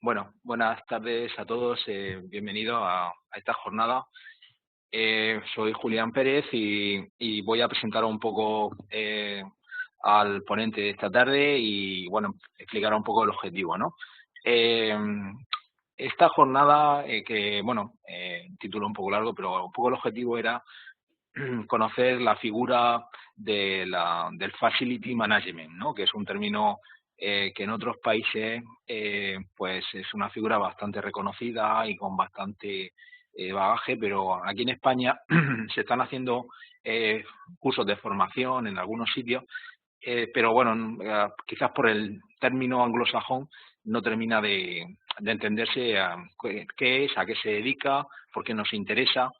Bueno, buenas tardes a todos. Bienvenido a esta jornada. Soy Julián Pérez y voy a presentar un poco al ponente de esta tarde y, bueno, explicar un poco el objetivo, ¿no? Eh, Esta jornada, título un poco largo, pero un poco el objetivo era conocer la figura del facility management, ¿no? Que es un término que en otros países pues es una figura bastante reconocida y con bastante bagaje, pero aquí en España se están haciendo eh, cursos de formación en algunos sitios, pero bueno, quizás por el término anglosajón no termina de entenderse qué es, a qué se dedica, por qué nos interesa.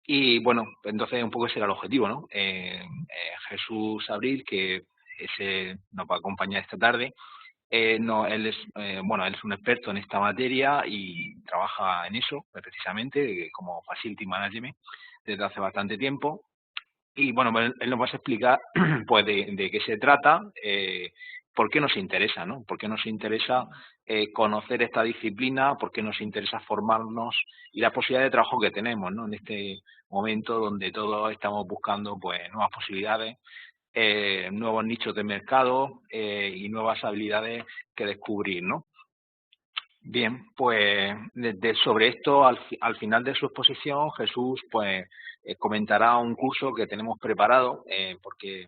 Y bueno, entonces un poco ese era el objetivo, ¿no? Jesús Abril, que nos va a acompañar esta tarde, no, él es un experto en esta materia y trabaja en eso, precisamente, como Facility Management, desde hace bastante tiempo. Y bueno, pues él nos va a explicar pues de qué se trata, por qué nos interesa, ¿no? Por qué nos interesa conocer esta disciplina, por qué nos interesa formarnos y la posibilidad de trabajo que tenemos, ¿no? En este momento donde todos estamos buscando pues nuevas posibilidades, nuevos nichos de mercado y nuevas habilidades que descubrir, ¿no? Bien, pues sobre esto, al final de su exposición, Jesús pues comentará un curso que tenemos preparado, porque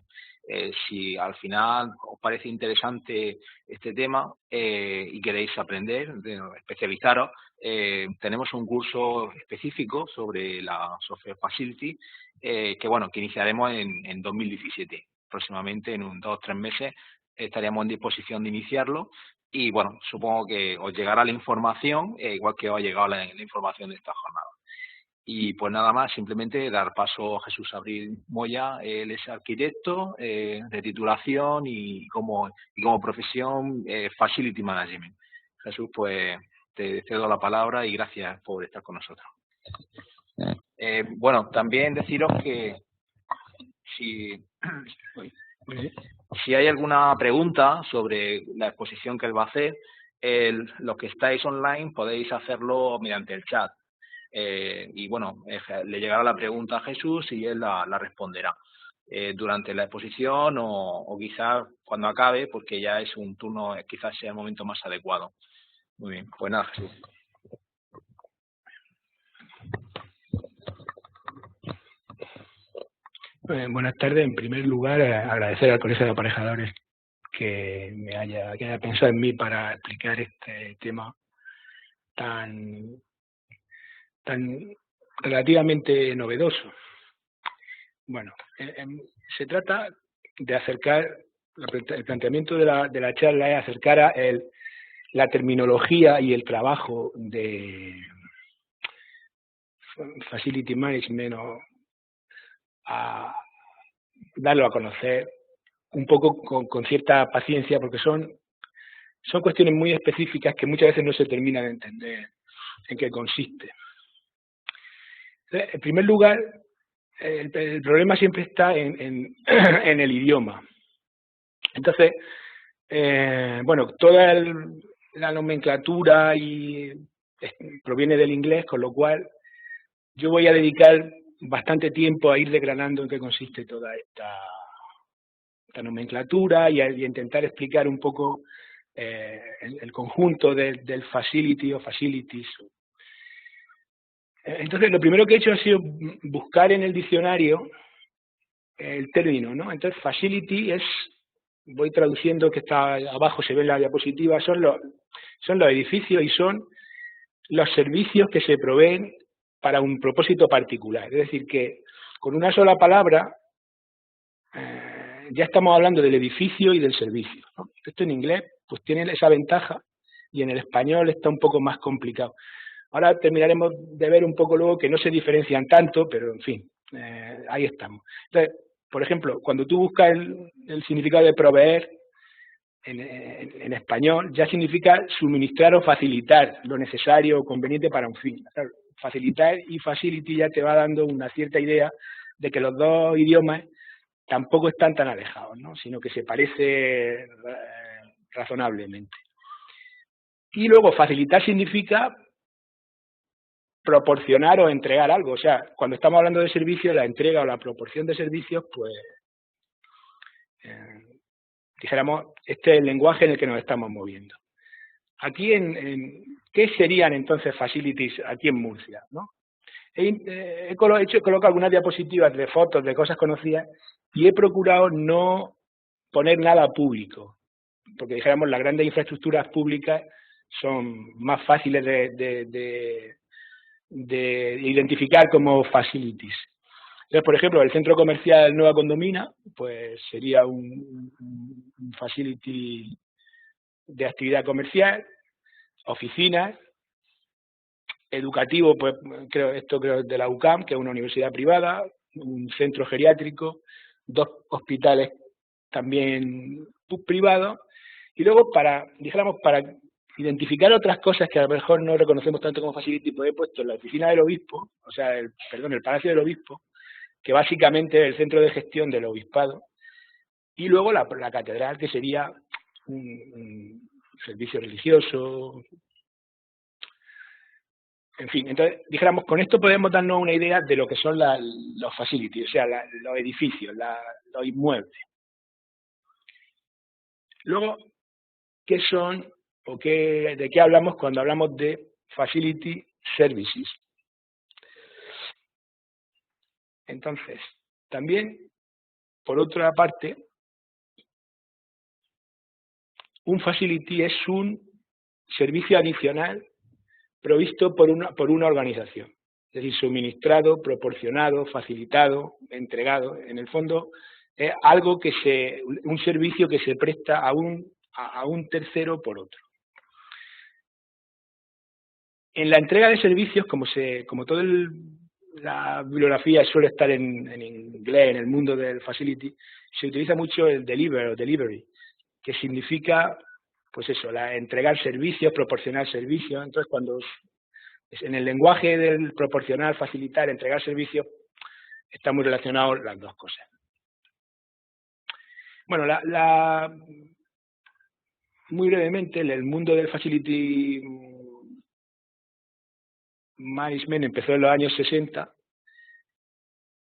si al final os parece interesante este tema y queréis aprender, especializaros, tenemos un curso específico sobre la Software Facility que iniciaremos en 2017. Próximamente, en 2 o 3 meses, estaríamos en disposición de iniciarlo y bueno, supongo que os llegará la información, igual que os ha llegado la información de esta jornada. Y pues nada más, simplemente dar paso a Jesús Abril Moya. Él es arquitecto de titulación y como profesión Facility Management. Jesús, pues te cedo la palabra y gracias por estar con nosotros. Bueno, también deciros que si, si hay alguna pregunta sobre la exposición que él va a hacer, los que estáis online podéis hacerlo mediante el chat. Y bueno, le llegará la pregunta a Jesús y él la responderá durante la exposición o quizás cuando acabe, porque ya es un turno, quizás sea el momento más adecuado. Muy bien, pues nada, Jesús. Buenas tardes. En primer lugar, agradecer al Colegio de Aparejadores que haya pensado en mí para explicar este tema tan relativamente novedoso. Bueno, se trata de acercar, el planteamiento de la charla es acercar la terminología y el trabajo de Facility Management a darlo a conocer un poco con cierta paciencia, porque son cuestiones muy específicas que muchas veces no se termina de entender en qué consiste. Entonces, en primer lugar, el problema siempre está en el idioma. Entonces, toda la nomenclatura proviene del inglés, con lo cual yo voy a dedicar bastante tiempo a ir desgranando en qué consiste toda esta nomenclatura y a intentar explicar un poco el conjunto del facility o facilities. Entonces, lo primero que he hecho ha sido buscar en el diccionario el término, ¿no? Entonces, facility voy traduciendo, que está abajo, se ve en la diapositiva, son los edificios y son los servicios que se proveen para un propósito particular. Es decir, que con una sola palabra ya estamos hablando del edificio y del servicio, ¿no? Esto en inglés pues tiene esa ventaja y en el español está un poco más complicado. Ahora terminaremos de ver un poco luego que no se diferencian tanto, pero en fin, ahí estamos. Entonces, por ejemplo, cuando tú buscas el significado de proveer en español, ya significa suministrar o facilitar lo necesario o conveniente para un fin. Claro, facilitar y facility ya te va dando una cierta idea de que los dos idiomas tampoco están tan alejados, ¿no? Sino que se parece razonablemente. Y luego facilitar significa proporcionar o entregar algo. O sea, cuando estamos hablando de servicios, la entrega o la proporción de servicios, pues, dijéramos, este es el lenguaje en el que nos estamos moviendo. Aquí, ¿qué serían entonces facilities aquí en Murcia? ¿No? He colocado algunas diapositivas de fotos de cosas conocidas y he procurado no poner nada público, porque dijéramos las grandes infraestructuras públicas son más fáciles de identificar como facilities. Entonces, por ejemplo, el centro comercial Nueva Condomina, pues sería un facility de actividad comercial, oficinas, educativo, pues creo es de la UCAM, que es una universidad privada, un centro geriátrico, 2 hospitales también privados, y luego para identificar otras cosas que a lo mejor no reconocemos tanto como facility, pues he puesto la oficina del obispo, o sea, el Palacio del Obispo, que básicamente es el centro de gestión del obispado, y luego la catedral, que sería un servicio religioso. En fin, entonces, dijéramos, con esto podemos darnos una idea de lo que son los facilities, o sea, los edificios, los inmuebles. Luego, ¿qué son o de qué hablamos cuando hablamos de facility services? Entonces, también, por otra parte, un facility es un servicio adicional provisto por una organización, es decir, suministrado, proporcionado, facilitado, entregado. En el fondo, es algo un servicio que se presta a un tercero por otro. En la entrega de servicios, como toda la bibliografía suele estar en inglés, en el mundo del facility, se utiliza mucho el deliver o delivery, que significa, pues eso, entregar servicios, proporcionar servicios. Entonces, cuando en el lenguaje del proporcionar, facilitar, entregar servicios, están muy relacionados las dos cosas. Bueno, muy brevemente, el mundo del facility management empezó en los años 60,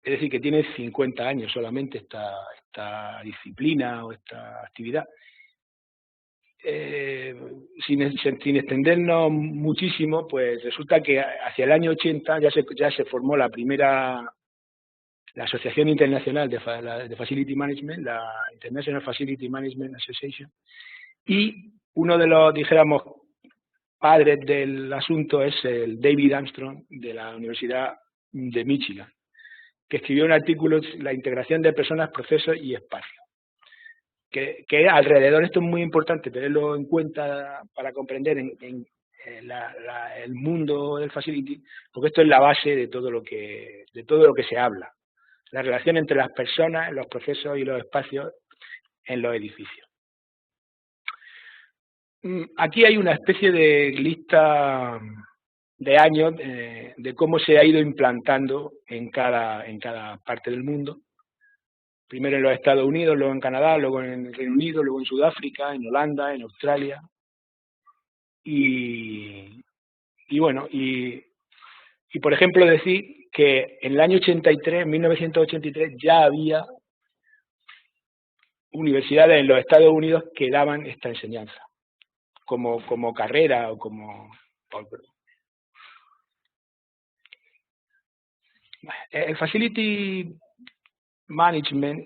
es decir, que tiene 50 años solamente esta disciplina o esta actividad. Sin extendernos muchísimo, pues resulta que hacia el año 80 ya se formó la Asociación Internacional de Facility Management, la International Facility Management Association, y uno de los, dijéramos, padres del asunto es el David Armstrong, de la Universidad de Michigan, que escribió un artículo, La integración de personas, procesos y espacio. Que alrededor, esto es muy importante tenerlo en cuenta para comprender el mundo del facility, porque esto es la base de todo lo que se habla, la relación entre las personas, los procesos y los espacios en los edificios. Aquí hay una especie de lista de años de cómo se ha ido implantando en cada parte del mundo. Primero en los Estados Unidos, luego en Canadá, luego en el Reino Unido, luego en Sudáfrica, en Holanda, en Australia. Y bueno, y por ejemplo decir que en el año 83, en 1983, ya había universidades en los Estados Unidos que daban esta enseñanza, como carrera o como... El Facility Management,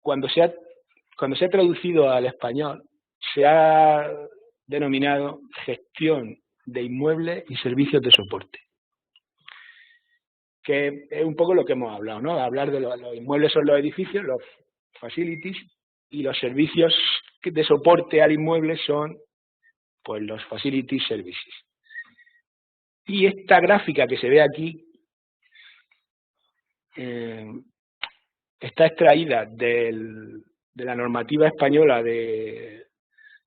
cuando se ha traducido al español, se ha denominado gestión de inmuebles y servicios de soporte, que es un poco lo que hemos hablado, ¿no? Hablar de los inmuebles son los edificios, los facilities, y los servicios de soporte al inmueble son, pues, los facility services. Y esta gráfica que se ve aquí está extraída de la normativa española, de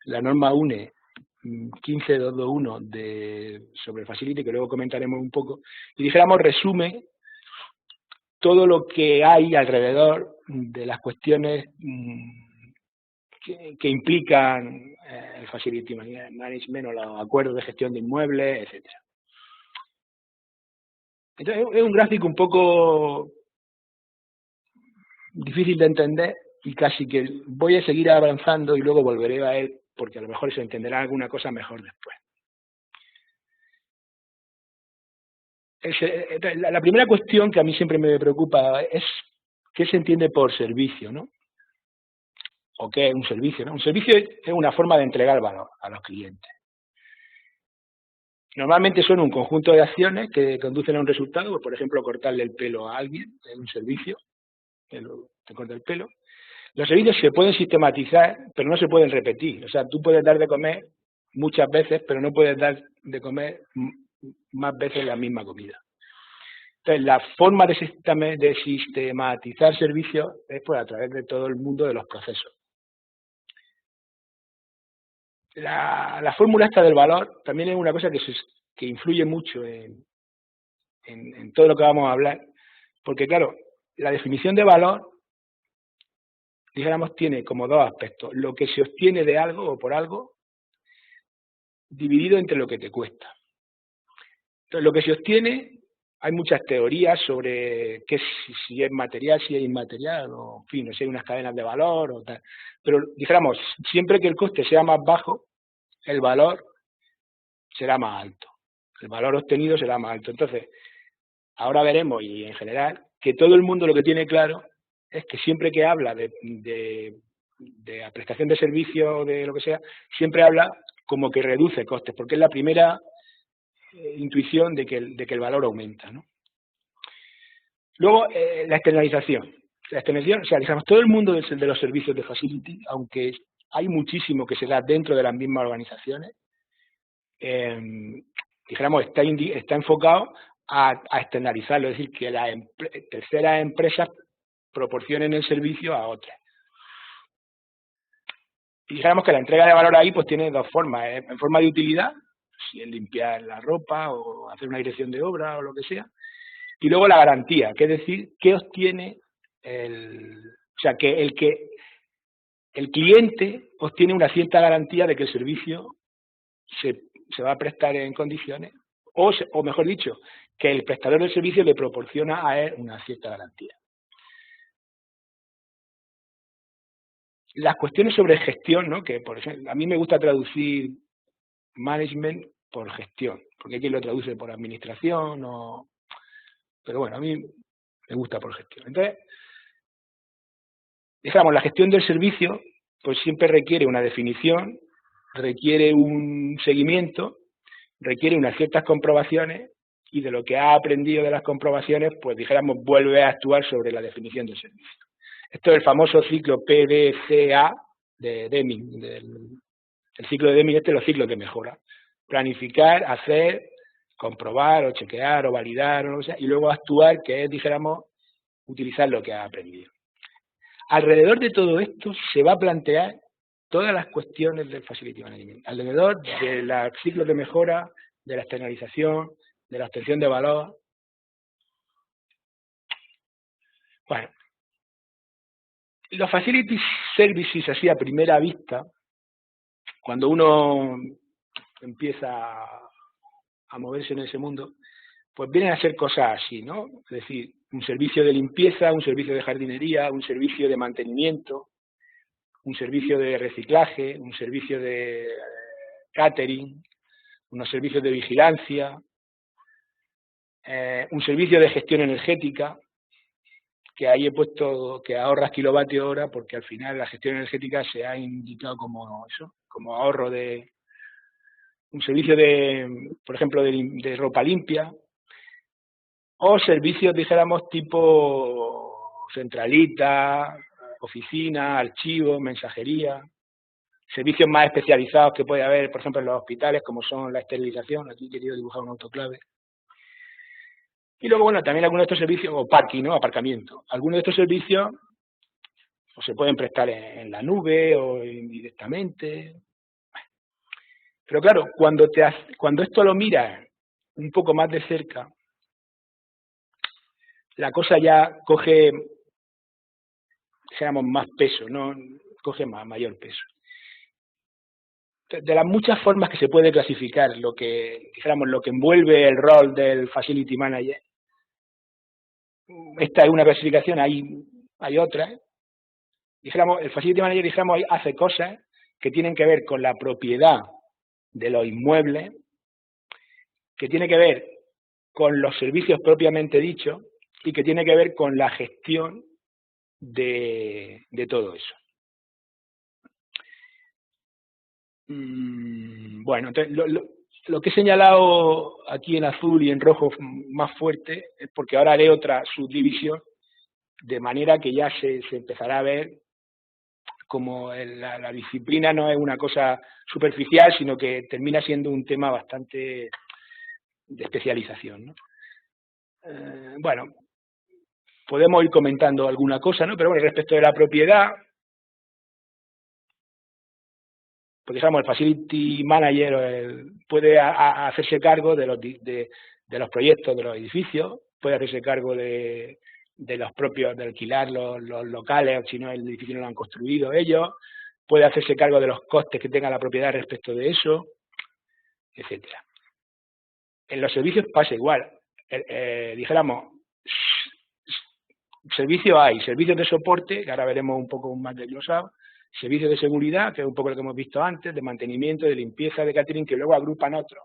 la norma UNE 15221 sobre facility, que luego comentaremos un poco, y dijéramos resume todo lo que hay alrededor de las cuestiones que implican el Facility Management o los acuerdos de gestión de inmuebles, etcétera. Entonces, es un gráfico un poco difícil de entender y casi que voy a seguir avanzando y luego volveré a él porque a lo mejor se entenderá alguna cosa mejor después. La primera cuestión que a mí siempre me preocupa es qué se entiende por servicio, ¿no? ¿O qué es un servicio, ¿no? Un servicio es una forma de entregar valor a los clientes. Normalmente son un conjunto de acciones que conducen a un resultado, por ejemplo, cortarle el pelo a alguien, es un servicio, te corta el pelo. Los servicios se pueden sistematizar, pero no se pueden repetir. O sea, tú puedes dar de comer muchas veces, pero no puedes dar de comer más veces la misma comida. Entonces, la forma de sistematizar servicios es pues, a través de todo el mundo de los procesos. La fórmula esta del valor también es una cosa que influye mucho en todo lo que vamos a hablar, porque claro, la definición de valor, dijéramos, tiene como dos aspectos. Lo que se obtiene de algo o por algo, dividido entre lo que te cuesta. Entonces, lo que se obtiene, hay muchas teorías sobre si es material, si es inmaterial, o en fin, si hay unas cadenas de valor o tal. Pero dijéramos, siempre que el coste sea más bajo, el valor será más alto. El valor obtenido será más alto. Entonces, ahora veremos, y en general, que todo el mundo lo que tiene claro es que siempre que habla de la prestación de servicios o de lo que sea, siempre habla como que reduce costes, porque es la primera intuición de que el valor aumenta, ¿no? Luego, la externalización. La externalización, o sea, digamos, todo el mundo de los servicios de Facility, aunque hay muchísimo que se da dentro de las mismas organizaciones, dijéramos, está enfocado a externalizarlo, es decir, que las terceras empresas proporcionen el servicio a otras. Y dijéramos que la entrega de valor ahí pues tiene dos formas, en forma de utilidad, si es limpiar la ropa o hacer una dirección de obra o lo que sea, y luego la garantía, que es decir, que obtiene o sea, que el cliente obtiene una cierta garantía de que el servicio se va a prestar en condiciones, o mejor dicho, que el prestador del servicio le proporciona a él una cierta garantía. Las cuestiones sobre gestión, ¿no? Que por ejemplo, a mí me gusta traducir management por gestión, porque hay quien lo traduce por administración, pero bueno, a mí me gusta por gestión. Entonces, digamos, la gestión del servicio, pues siempre requiere una definición, requiere un seguimiento, requiere unas ciertas comprobaciones, y de lo que ha aprendido de las comprobaciones, pues dijéramos, vuelve a actuar sobre la definición del servicio. Esto es el famoso ciclo PDCA de Deming, el ciclo de Deming, los ciclos de mejora. Planificar, hacer, comprobar o chequear o validar, o lo que sea, y luego actuar, que es, dijéramos, utilizar lo que ha aprendido. Alrededor de todo esto se va a plantear todas las cuestiones del Facility Management, alrededor de los ciclos de mejora, de la externalización, de la obtención de valor. Bueno, los Facility Services, así a primera vista, cuando uno empieza a moverse en ese mundo, pues vienen a ser cosas así, ¿no? Es decir, un servicio de limpieza, un servicio de jardinería, un servicio de mantenimiento, un servicio de reciclaje, un servicio de catering, unos servicios de vigilancia, un servicio de gestión energética, que ahí he puesto que ahorras kilovatio hora, porque al final la gestión energética se ha indicado como eso, como ahorro de un servicio de, por ejemplo, de ropa limpia, o servicios, dijéramos, tipo centralita, oficina, archivo, mensajería, servicios más especializados que puede haber, por ejemplo, en los hospitales, como son la esterilización. Aquí he querido dibujar un autoclave. Y luego, bueno, también algunos de estos servicios, o parking, ¿no? Aparcamiento. Algunos de estos servicios pues, se pueden prestar en la nube o indirectamente. Pero claro, cuando esto lo miras un poco más de cerca, la cosa ya coge, digamos, más peso, ¿no? Coge mayor peso. de las muchas formas que se puede clasificar lo que, dijéramos, lo que envuelve el rol del Facility Manager. Esta es una clasificación, hay otras. Dijéramos, el Facility Manager, dijéramos, hace cosas que tienen que ver con la propiedad de los inmuebles, que tiene que ver con los servicios propiamente dichos y que tiene que ver con la gestión de todo eso. Bueno, entonces, lo que he señalado aquí en azul y en rojo más fuerte es porque ahora haré otra subdivisión, de manera que ya se empezará a ver como la disciplina no es una cosa superficial, sino que termina siendo un tema bastante de especialización, ¿no? Bueno, podemos ir comentando alguna cosa, ¿no? Pero bueno, respecto de la propiedad, porque digamos, el Facility Manager puede hacerse cargo de los proyectos de los edificios, puede hacerse cargo de los propios, de alquilar los locales, si no el edificio no lo han construido ellos, puede hacerse cargo de los costes que tenga la propiedad respecto de eso, etcétera. En los servicios pasa igual. Dijéramos, servicios hay, servicios de soporte, que ahora veremos un poco más desglosado, servicios de seguridad, que es un poco lo que hemos visto antes, de mantenimiento, de limpieza, de catering, que luego agrupan otros,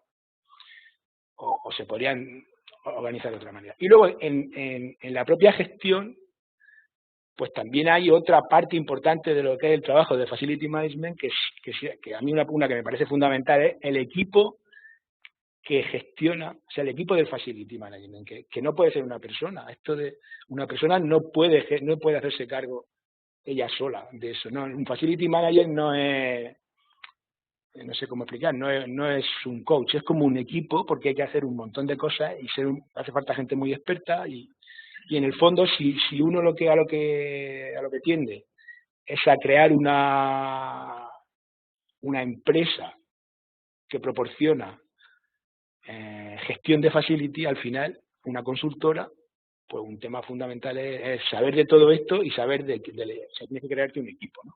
o se podrían organizar de otra manera. Y luego en la propia gestión, pues también hay otra parte importante de lo que es el trabajo de Facility Management, que a mí una que me parece fundamental es el equipo que gestiona, o sea, el equipo del Facility Management, que no puede ser una persona. Esto de una persona no puede hacerse cargo ella sola de eso. No, un Facility Manager no es, no sé cómo explicar, no es un coach, es como un equipo, porque hay que hacer un montón de cosas y hace falta gente muy experta y en el fondo si uno a lo que tiende es a crear una empresa que proporciona gestión de facility, al final, una consultora, pues un tema fundamental es saber de todo esto y saber se tiene que crearte un equipo, ¿no?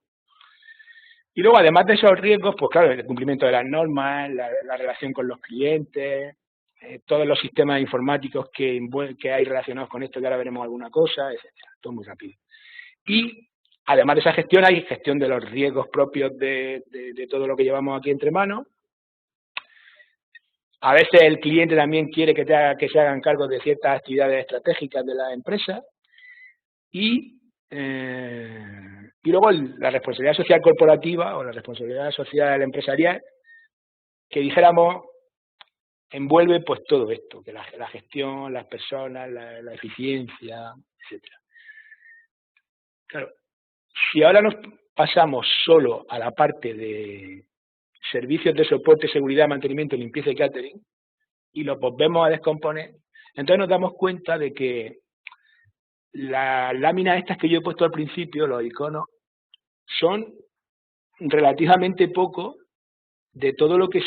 Y luego, además de esos riesgos, pues claro, el cumplimiento de las normas, la relación con los clientes, todos los sistemas informáticos que hay relacionados con esto, que ahora veremos alguna cosa, etcétera. Todo muy rápido. Y además de esa gestión, hay gestión de los riesgos propios de todo lo que llevamos aquí entre manos. A veces el cliente también quiere que se hagan cargo de ciertas actividades estratégicas de la empresa. Y luego la responsabilidad social corporativa o la responsabilidad social empresarial, que dijéramos envuelve pues todo esto, que la gestión, las personas, la eficiencia, etcétera. Claro, si ahora nos pasamos solo a la parte de servicios de soporte, seguridad, mantenimiento, limpieza y catering, y los volvemos a descomponer, entonces nos damos cuenta de que las láminas estas que yo he puesto al principio, los iconos, son relativamente poco de todo lo que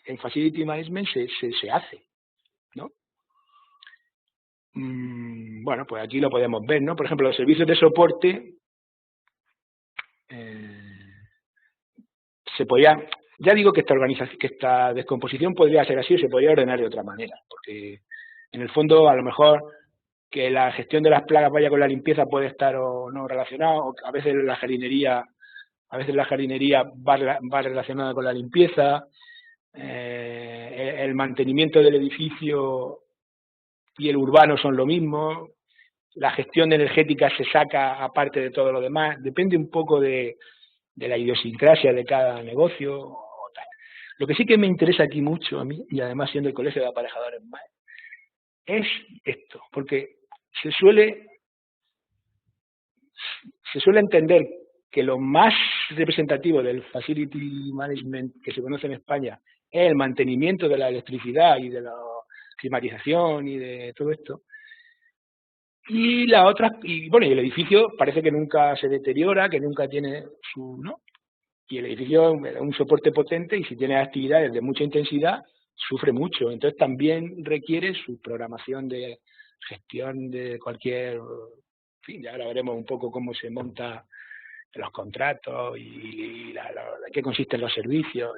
en Facility Management se hace, ¿no? Bueno, pues aquí lo podemos ver, ¿no? Por ejemplo, los servicios de soporte se podía, ya digo que esta descomposición podría ser así o se podría ordenar de otra manera, porque en el fondo a lo mejor que la gestión de las plagas vaya con la limpieza puede estar o no relacionado, o a veces la jardinería va relacionada con la limpieza, el mantenimiento del edificio y el urbano son lo mismo, la gestión energética se saca aparte de todo lo demás, depende un poco de la idiosincrasia de cada negocio o tal. Lo que sí que me interesa aquí mucho a mí, y además siendo el colegio de aparejadores más, es esto, porque se suele entender que lo más representativo del Facility Management que se conoce en España es el mantenimiento de la electricidad y de la climatización y de todo esto. Y la otra, y bueno, y el edificio parece que nunca se deteriora, que nunca tiene ¿no? Y el edificio es un soporte potente y si tiene actividades de mucha intensidad, sufre mucho. Entonces también requiere su programación de gestión de cualquier, en fin, ya ahora veremos un poco cómo se monta los contratos y qué consisten los servicios.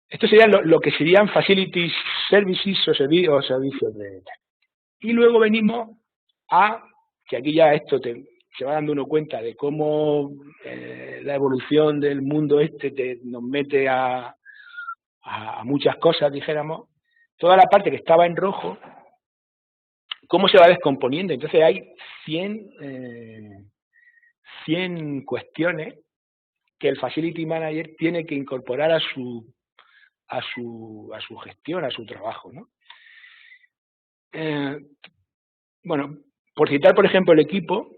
Esto sería lo que serían facilities services o servicios de... Y luego venimos a, que aquí ya esto se va dando uno cuenta de cómo la evolución del mundo nos mete a muchas cosas, dijéramos. Toda la parte que estaba en rojo, cómo se va descomponiendo. Entonces hay 100 cuestiones que el Facility Manager tiene que incorporar a su gestión, a su trabajo, ¿no? Bueno, por citar, por ejemplo, el equipo,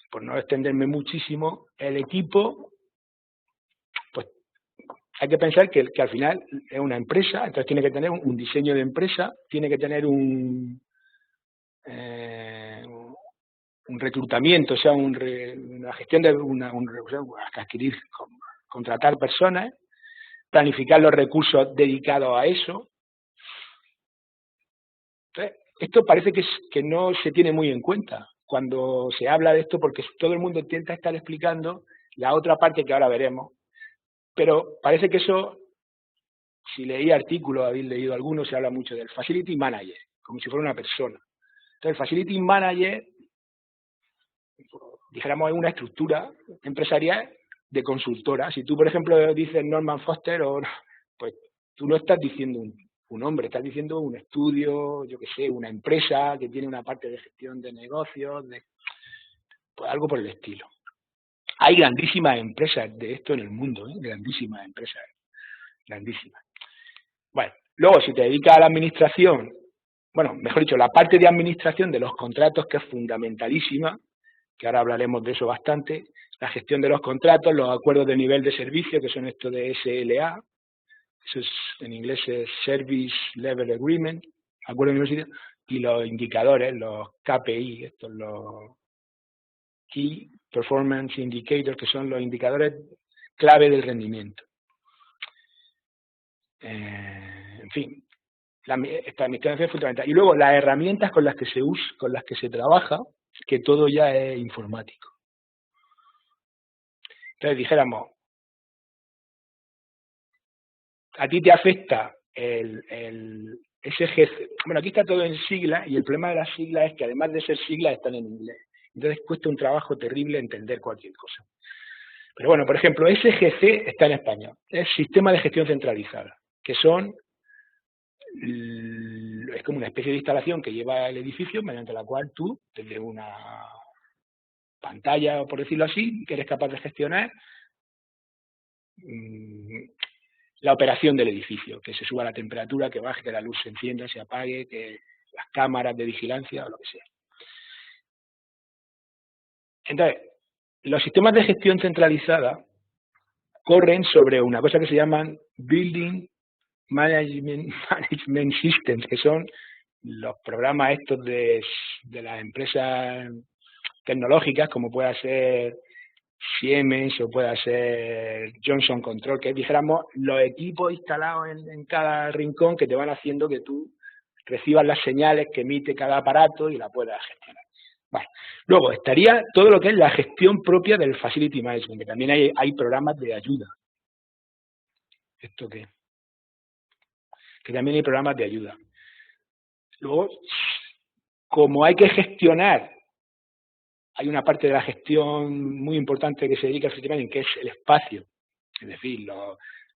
por no extenderme muchísimo, el equipo, pues hay que pensar que al final es una empresa, entonces tiene que tener un diseño de empresa, tiene que tener un reclutamiento, o sea, una gestión de adquirir, contratar personas, planificar los recursos dedicados a eso. Entonces, esto parece que no se tiene muy en cuenta cuando se habla de esto, porque todo el mundo intenta estar explicando la otra parte que ahora veremos. Pero parece que eso, si leí artículos, habéis leído algunos, se habla mucho del Facility Manager, como si fuera una persona. Entonces, el Facility Manager, dijéramos, es una estructura empresarial de consultora. Si tú, por ejemplo, dices Norman Foster, pues tú no estás diciendo un hombre, estás diciendo un estudio, yo qué sé, una empresa que tiene una parte de gestión de negocios, pues algo por el estilo. Hay grandísimas empresas de esto en el mundo, grandísimas empresas, grandísimas. Bueno, luego si te dedicas a la administración, bueno, mejor dicho, la parte de administración de los contratos, que es fundamentalísima, que ahora hablaremos de eso bastante, la gestión de los contratos, los acuerdos de nivel de servicio, que son estos de SLA, eso es, en inglés es Service Level Agreement, acuerdo de nivel de servicio, y los indicadores, los KPI, estos los Key Performance Indicators, que son los indicadores clave del rendimiento. En fin, esta administración es fundamental. Y luego las herramientas con las que se trabaja, que todo ya es informático. Entonces dijéramos, a ti te afecta el SGC. Bueno, aquí está todo en siglas, y el problema de las siglas es que además de ser siglas están en inglés. Entonces cuesta un trabajo terrible entender cualquier cosa. Pero bueno, por ejemplo, SGC está en español. Es Sistema de Gestión Centralizada, que es como una especie de instalación que lleva el edificio, mediante la cual tú, desde una pantalla, por decirlo así, que eres capaz de gestionar la operación del edificio, que se suba la temperatura, que baje, que la luz se encienda, se apague, que las cámaras de vigilancia o lo que sea. Entonces, los sistemas de gestión centralizada corren sobre una cosa que se llaman Building Management Systems, que son los programas estos de las empresas tecnológicas, como pueda ser Siemens o pueda ser Johnson Control, que dijéramos los equipos instalados en cada rincón que te van haciendo que tú recibas las señales que emite cada aparato y la puedas gestionar. Vale. Luego estaría todo lo que es la gestión propia del Facility Management, que también hay programas de ayuda. ¿Esto qué? Que también hay programas de ayuda. Luego, como hay que gestionar, hay una parte de la gestión muy importante que se dedica al Facility Management, que es el espacio. Es decir,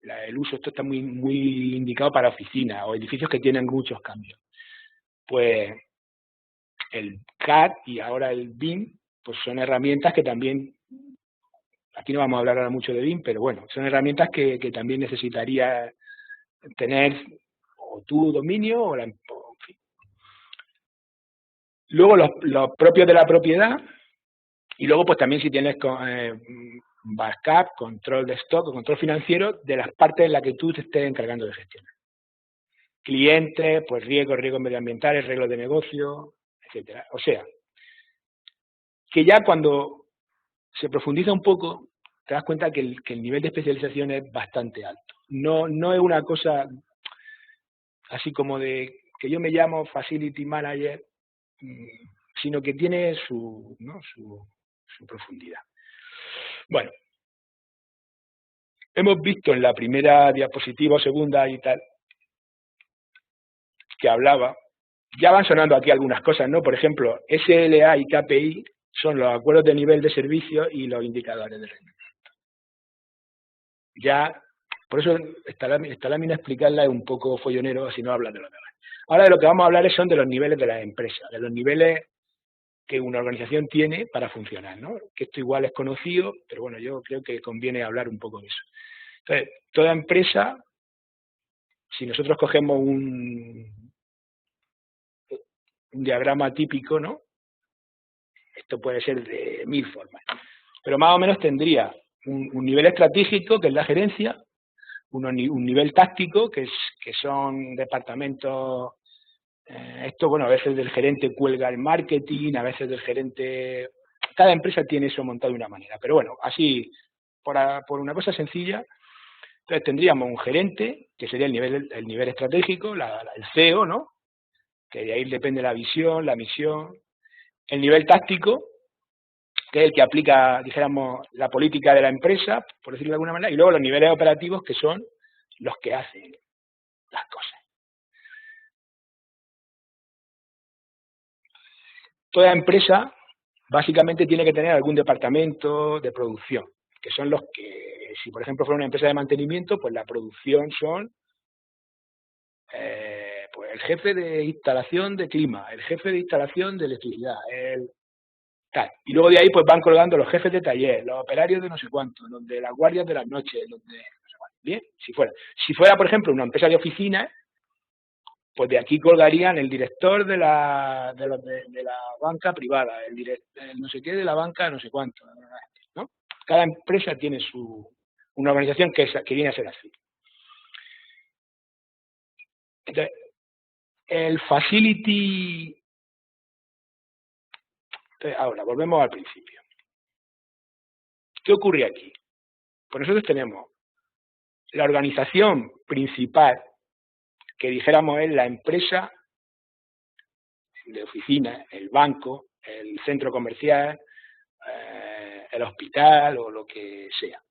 el uso, esto está muy indicado para oficinas o edificios que tienen muchos cambios. Pues el CAD y ahora el BIM, pues son herramientas que también, aquí no vamos a hablar ahora mucho de BIM, pero bueno, son herramientas que también necesitaría tener o tu dominio o en fin. Luego los propios de la propiedad, y luego pues también si tienes backup, control de stock o control financiero de las partes en las que tú te estés encargando de gestionar. Clientes, pues riesgos medioambientales, reglas de negocio, etcétera. O sea, que ya cuando se profundiza un poco, te das cuenta que el nivel de especialización es bastante alto. No es una cosa así como de que yo me llamo Facility Manager, sino que tiene su profundidad. Bueno, hemos visto en la primera diapositiva o segunda y tal, que hablaba, ya van sonando aquí algunas cosas, ¿no? Por ejemplo, SLA y KPI son los acuerdos de nivel de servicio y los indicadores de rendimiento. Ya, por eso esta lámina explicarla es un poco follonero si no hablas de los demás. Ahora de lo que vamos a hablar son de los niveles de las empresas, de los niveles que una organización tiene para funcionar, ¿no? Que esto igual es conocido, pero bueno, yo creo que conviene hablar un poco de eso. Entonces, toda empresa, si nosotros cogemos un diagrama típico, ¿no? Esto puede ser de 1000 formas, pero más o menos tendría un nivel estratégico, que es la gerencia, un nivel táctico, que son departamentos. Esto, bueno, a veces del gerente cuelga el marketing, a veces del gerente. Cada empresa tiene eso montado de una manera, pero bueno, así, por una cosa sencilla, entonces tendríamos un gerente, que sería el nivel estratégico, el CEO, ¿no? Que de ahí depende la visión, la misión. El nivel táctico, que es el que aplica, dijéramos, la política de la empresa, por decirlo de alguna manera, y luego los niveles operativos, que son los que hacen las cosas. Toda empresa básicamente tiene que tener algún departamento de producción, que son los que, si por ejemplo fuera una empresa de mantenimiento, pues la producción son pues el jefe de instalación de clima, el jefe de instalación de electricidad, tal. Y luego de ahí pues van colgando los jefes de taller, los operarios de no sé cuánto, los de las guardias de las noches, los de no sé cuánto. Bien, si fuera por ejemplo una empresa de oficina, pues de aquí colgarían el director de la banca privada, el no sé qué de la banca no sé cuánto, ¿no? Cada empresa tiene una organización que viene a ser así. Entonces, el facility. Entonces, ahora, volvemos al principio. ¿Qué ocurre aquí? Pues nosotros tenemos la organización principal, que dijéramos es la empresa de oficina, el banco, el centro comercial, el hospital o lo que sea.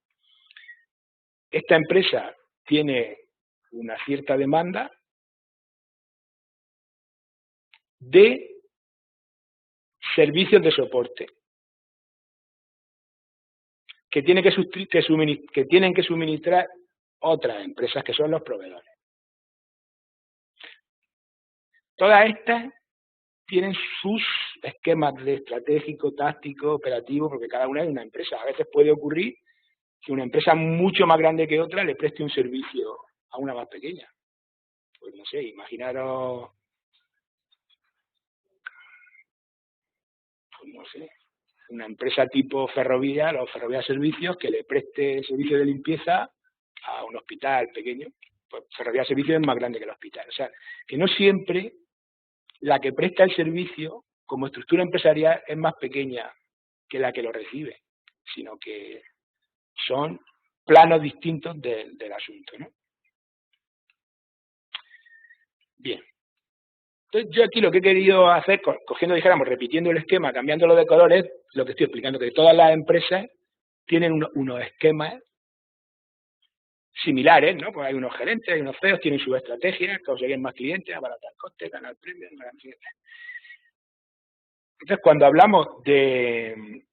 Esta empresa tiene una cierta demanda de servicios de soporte que tienen que suministrar otras empresas que son los proveedores. Todas estas tienen sus esquemas de estratégico, táctico, operativo, porque cada una es una empresa. A veces puede ocurrir que una empresa mucho más grande que otra le preste un servicio a una más pequeña. Pues no sé, imaginaros, pues no sé, una empresa tipo ferrovía, los Ferrovías Servicios, que le preste servicio de limpieza a un hospital pequeño. Pues Ferrovías Servicios es más grande que el hospital. O sea, que no siempre la que presta el servicio como estructura empresarial es más pequeña que la que lo recibe, sino que son planos distintos del asunto, ¿no? Bien. Entonces, yo aquí lo que he querido hacer, cogiendo, dijéramos, repitiendo el esquema, cambiándolo de colores, lo que estoy explicando, que todas las empresas tienen unos esquemas similares, ¿no? Pues hay unos gerentes, hay unos CEOs, tienen sus estrategias, conseguir más clientes, abaratar costes, ganar premios, Entonces, cuando hablamos de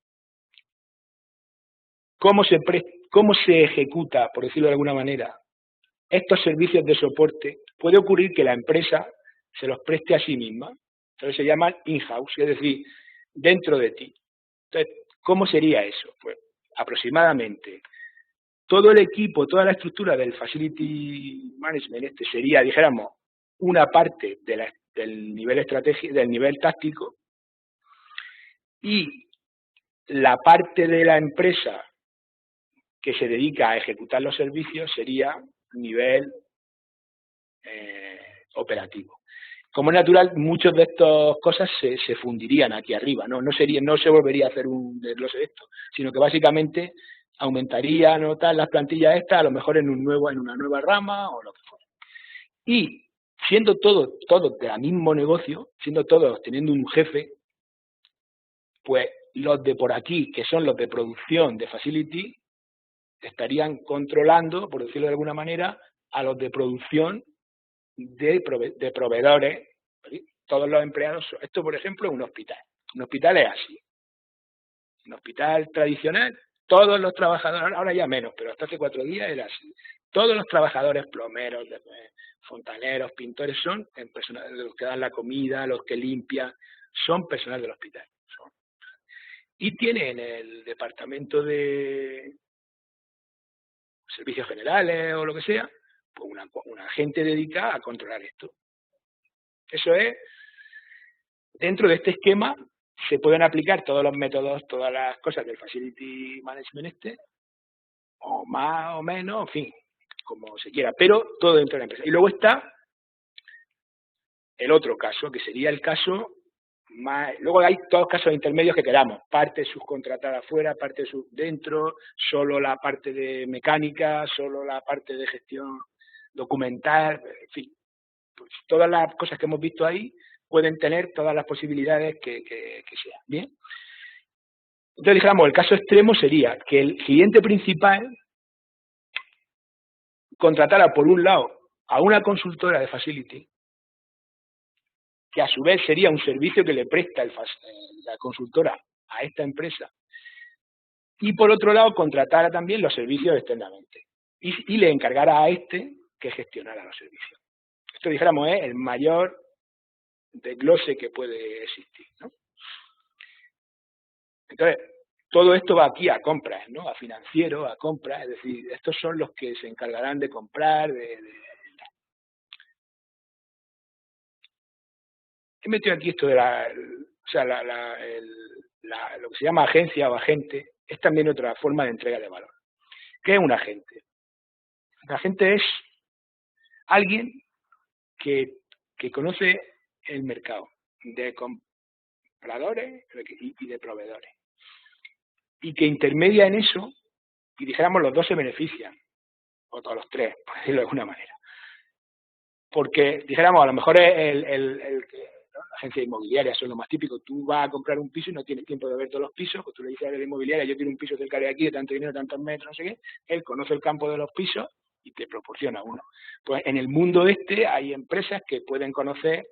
cómo se ejecuta, por decirlo de alguna manera, estos servicios de soporte, puede ocurrir que la empresa se los preste a sí misma. Entonces se llaman in-house, es decir, dentro de ti. Entonces, ¿cómo sería eso? Pues aproximadamente todo el equipo, toda la estructura del facility management sería, dijéramos, una parte del nivel estratégico, del nivel táctico, y la parte de la empresa que se dedica a ejecutar los servicios sería nivel operativo. Como es natural, muchas de estas cosas se fundirían aquí arriba, no se volvería a hacer un desglose de esto, sino que básicamente aumentarían las plantillas estas, a lo mejor en una nueva rama o lo que fuera. Y siendo todos del mismo negocio, siendo todos teniendo un jefe, pues los de por aquí, que son los de producción de facility, estarían controlando, por decirlo de alguna manera, a los de producción de proveedores. ¿Sí? Todos los empleados, esto por ejemplo es un hospital. Un hospital es así. Un hospital tradicional, todos los trabajadores, ahora ya menos, pero hasta hace 4 días era así. Todos los trabajadores, plomeros, fontaneros, pintores, son personal, los que dan la comida, los que limpian, son personal del hospital. Y tiene en el departamento de servicios generales o lo que sea, pues una gente dedicada a controlar esto. Eso es, dentro de este esquema se pueden aplicar todos los métodos, todas las cosas del Facility Management o más o menos, en fin, como se quiera, pero todo dentro de la empresa. Y luego está el otro caso, que sería el caso más... Luego hay todos los casos intermedios que queramos, parte subcontratada afuera, parte dentro, solo la parte de mecánica, solo la parte de gestión documental, en fin. Pues todas las cosas que hemos visto ahí pueden tener todas las posibilidades que sean. ¿Bien? Entonces, dijéramos, el caso extremo sería que el cliente principal contratara, por un lado, a una consultora de facility, que a su vez sería un servicio que le presta la consultora a esta empresa, y por otro lado, contratara también los servicios externamente, y le encargara a este que gestionara los servicios. Esto, dijéramos, es el mayor desglose que puede existir, ¿no? Entonces, todo esto va aquí a compras, ¿no? A financiero, a compras, es decir, estos son los que se encargarán de comprar, He metido aquí esto de lo que se llama agencia o agente, es también otra forma de entrega de valor. ¿Qué es un agente? Un agente es alguien que conoce el mercado de compradores y de proveedores, y que intermedia en eso, y dijéramos los dos se benefician, o todos los tres, por decirlo de alguna manera. Porque, dijéramos, a lo mejor la agencia inmobiliaria, eso es lo más típico. Tú vas a comprar un piso y no tienes tiempo de ver todos los pisos, pues tú le dices a la inmobiliaria, yo quiero un piso cerca de aquí, de tanto dinero, tantos metros, no sé qué. Él conoce el campo de los pisos y te proporciona uno. Pues en el mundo hay empresas que pueden conocer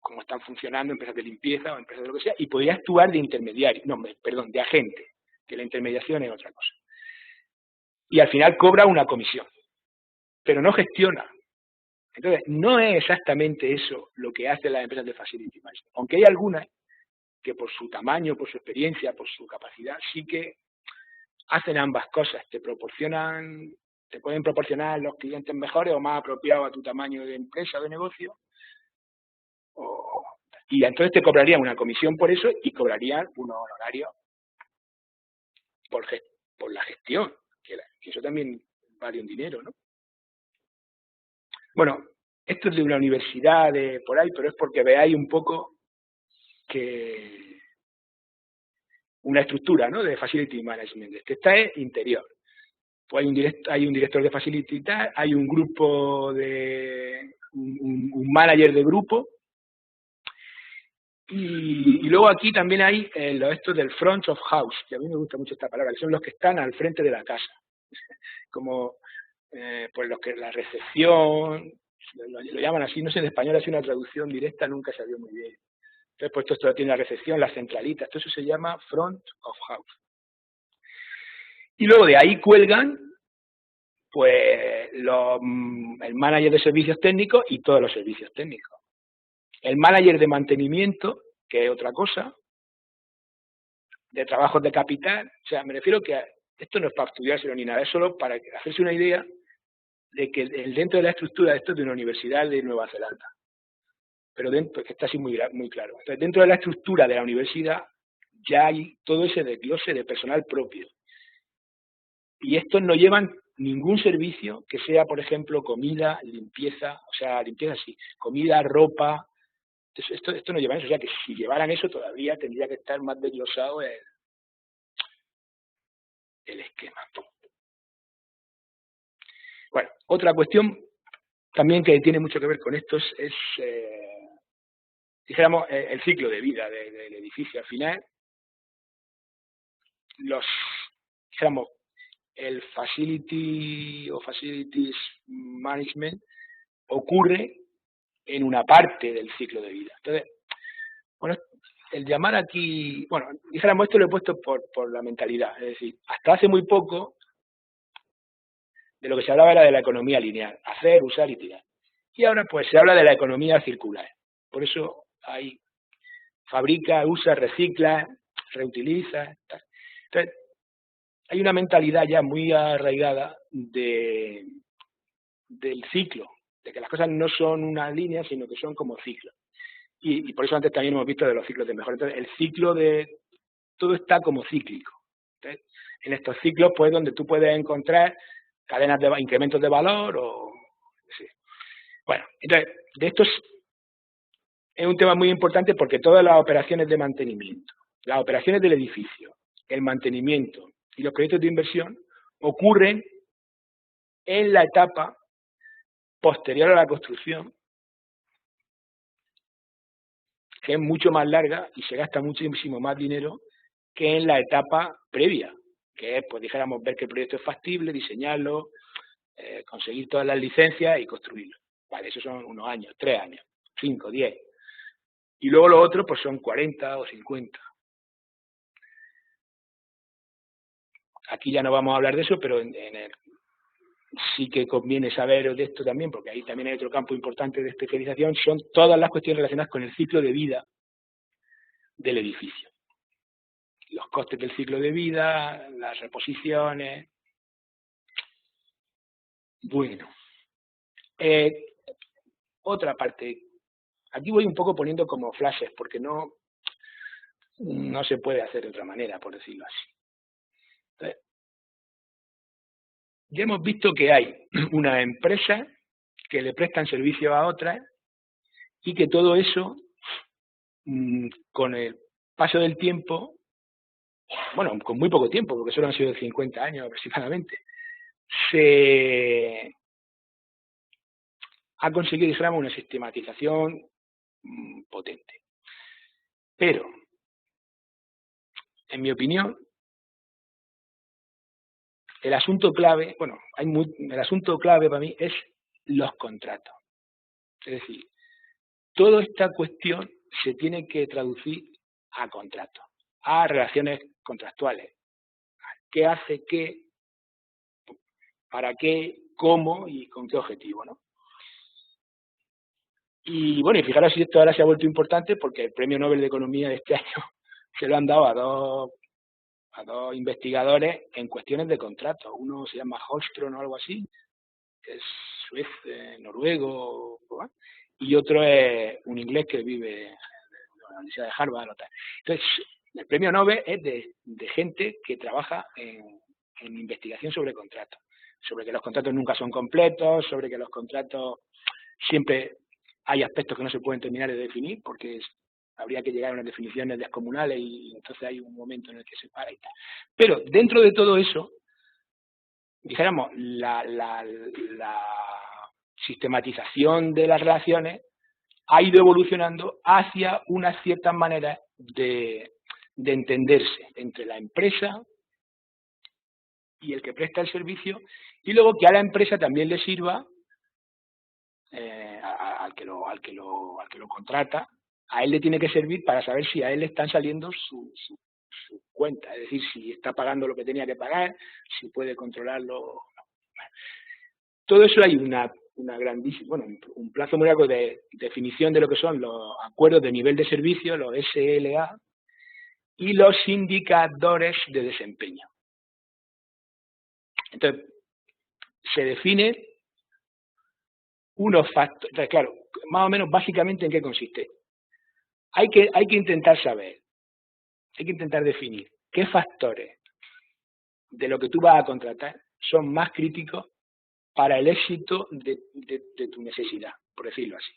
cómo están funcionando, empresas de limpieza o empresas de lo que sea, y podría actuar de intermediario, de agente, que la intermediación es otra cosa. Y al final cobra una comisión, pero no gestiona. Entonces, no es exactamente eso lo que hacen las empresas de Facility Management, aunque hay algunas que por su tamaño, por su experiencia, por su capacidad, sí que hacen ambas cosas. Te pueden proporcionar los clientes mejores o más apropiados a tu tamaño de empresa o de negocio, y entonces te cobrarían una comisión por eso y cobrarían unos honorarios por la gestión, que eso también vale un dinero, ¿no? Bueno, esto es de una universidad de por ahí, pero es porque veáis un poco que una estructura, ¿no?, de Facility Management. Esta es interior. Pues hay un director de Facility, hay un grupo un manager de grupo, y luego aquí también hay esto del front of house, que a mí me gusta mucho esta palabra, que son los que están al frente de la casa, como pues los que la recepción, lo llaman así, no sé en español, así una traducción directa, nunca se vio muy bien. Entonces, pues esto tiene la recepción, la centralita, todo eso se llama front of house. Y luego de ahí cuelgan pues el manager de servicios técnicos y todos los servicios técnicos. El manager de mantenimiento, que es otra cosa, de trabajos de capital, o sea, me refiero que esto no es para estudiárselo ni nada, es solo para hacerse una idea de que dentro de la estructura, esto es de una universidad de Nueva Zelanda, pero dentro, que está así muy claro. Entonces, dentro de la estructura de la universidad ya hay todo ese desglose de personal propio. Y estos no llevan ningún servicio que sea, por ejemplo, comida, limpieza, o sea, limpieza sí, comida, ropa. Esto no llevan eso, o sea que si llevaran eso todavía tendría que estar más desglosado el esquema. Bueno, otra cuestión también que tiene mucho que ver con esto es dijéramos, el ciclo de vida del edificio. Al final, dijéramos, el facility o facilities management ocurre en una parte del ciclo de vida. Entonces, bueno, el llamar aquí, bueno, dijéramos, esto lo he puesto por la mentalidad, es decir, hasta hace muy poco de lo que se hablaba era de la economía lineal, hacer, usar y tirar. Y ahora pues se habla de la economía circular. Por eso hay fabrica, usa, recicla, reutiliza. Tal. Entonces, hay una mentalidad ya muy arraigada del ciclo, de que las cosas no son una línea, sino que son como ciclos. Y por eso antes también hemos visto de los ciclos de mejora. Entonces, el ciclo de todo está como cíclico. Entonces, en estos ciclos, pues, donde tú puedes encontrar cadenas de incrementos de valor o... Sí. Bueno, entonces, de esto es un tema muy importante porque todas las operaciones de mantenimiento, las operaciones del edificio, el mantenimiento y los proyectos de inversión ocurren en la etapa posterior a la construcción, que es mucho más larga y se gasta muchísimo más dinero que en la etapa previa, que es, pues dijéramos, ver que el proyecto es factible, diseñarlo, conseguir todas las licencias y construirlo. Vale, esos son unos años, 3 años, 5, 10. Y luego los otros pues son 40 o 50. Aquí ya no vamos a hablar de eso, pero sí que conviene saber de esto también, porque ahí también hay otro campo importante de especialización, son todas las cuestiones relacionadas con el ciclo de vida del edificio. Los costes del ciclo de vida, las reposiciones. Bueno, otra parte. Aquí voy un poco poniendo como flashes, porque no se puede hacer de otra manera, por decirlo así. Entonces, ya hemos visto que hay una empresa que le prestan servicio a otras y que todo eso, con el paso del tiempo, bueno, con muy poco tiempo, porque solo han sido 50 años aproximadamente, se ha conseguido, digamos, una sistematización potente. Pero, en mi opinión, el asunto clave, bueno, el asunto clave para mí es los contratos. Es decir, toda esta cuestión se tiene que traducir a contratos, a relaciones contractuales. ¿Qué hace qué? ¿Para qué? ¿Cómo? ¿Y con qué objetivo? ¿No? Y bueno, y fijaros si esto ahora se ha vuelto importante porque el Premio Nobel de Economía de este año se lo han dado a dos investigadores en cuestiones de contratos. Uno se llama Holmström o algo así, que es sueco, noruego, ¿no? Y otro es un inglés que vive en la Universidad de Harvard. Entonces, el Premio Nobel es de gente que trabaja en investigación sobre contratos, sobre que los contratos nunca son completos, sobre que los contratos siempre hay aspectos que no se pueden terminar de definir porque habría que llegar a unas definiciones descomunales y entonces hay un momento en el que se para y tal. Pero dentro de todo eso, dijéramos, la sistematización de las relaciones ha ido evolucionando hacia unas ciertas maneras de entenderse entre la empresa y el que presta el servicio, y luego que a la empresa también le sirva, al que lo contrata, a él le tiene que servir para saber si a él le están saliendo su cuenta, es decir, si está pagando lo que tenía que pagar, si puede controlarlo. Todo eso hay una grandísima, bueno, un plazo muy largo de definición de lo que son los acuerdos de nivel de servicio, los SLA, y los indicadores de desempeño. Entonces, se define unos factores. Entonces, claro, más o menos básicamente en qué consiste. Hay que intentar saber, hay que intentar definir qué factores de lo que tú vas a contratar son más críticos para el éxito de tu necesidad, por decirlo así.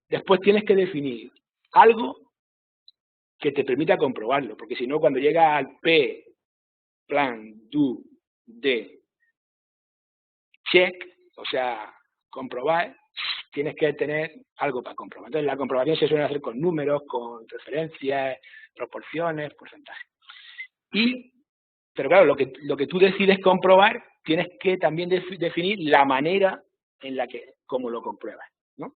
Después tienes que definir algo que te permita comprobarlo, porque si no, cuando llega al P, plan, do, D, check, o sea, comprobar, tienes que tener algo para comprobar. Entonces, la comprobación se suele hacer con números, con referencias, proporciones, porcentajes. Pero claro, lo que tú decides comprobar, tienes que también definir la manera en la que, cómo lo compruebas, ¿no?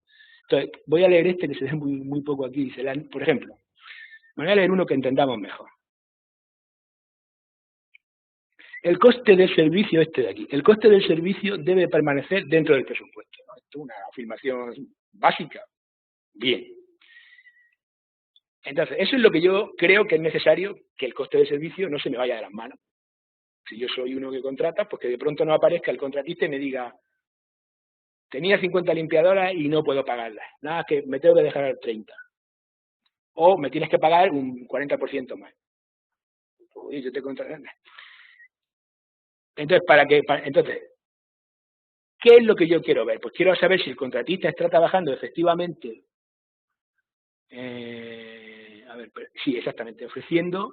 Entonces, voy a leer este que se ve muy poco aquí. Dice, por ejemplo, voy a leer uno que entendamos mejor. El coste del servicio, este de aquí, el coste del servicio debe permanecer dentro del presupuesto, ¿no? Esto es una afirmación básica. Bien. Entonces, eso es lo que yo creo que es necesario, que el coste del servicio no se me vaya de las manos. Si yo soy uno que contrata, pues que de pronto no aparezca el contratista y me diga, tenía 50 limpiadoras y no puedo pagarlas. Nada, que me tengo que dejar 30. O me tienes que pagar un 40% más. Oye, yo te contrato. Entonces, ¿qué es lo que yo quiero ver? Pues quiero saber si el contratista está trabajando efectivamente, sí, exactamente, ofreciendo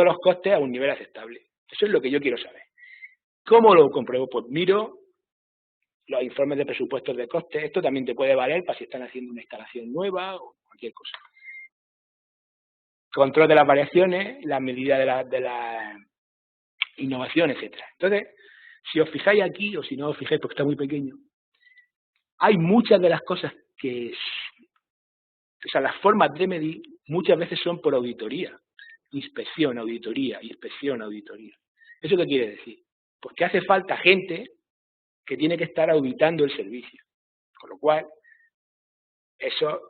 los costes a un nivel aceptable. Eso es lo que yo quiero saber. ¿Cómo lo compruebo? Pues miro los informes de presupuestos de costes. Esto también te puede valer para si están haciendo una instalación nueva o cualquier cosa. Control de las variaciones, la medida de la innovación, etcétera. Entonces, si os fijáis aquí, o si no os fijáis porque está muy pequeño, hay muchas de las cosas que, o sea, las formas de medir muchas veces son por auditoría. Inspección, auditoría, inspección, auditoría. ¿Eso qué quiere decir? Pues que hace falta gente que tiene que estar auditando el servicio. Con lo cual, eso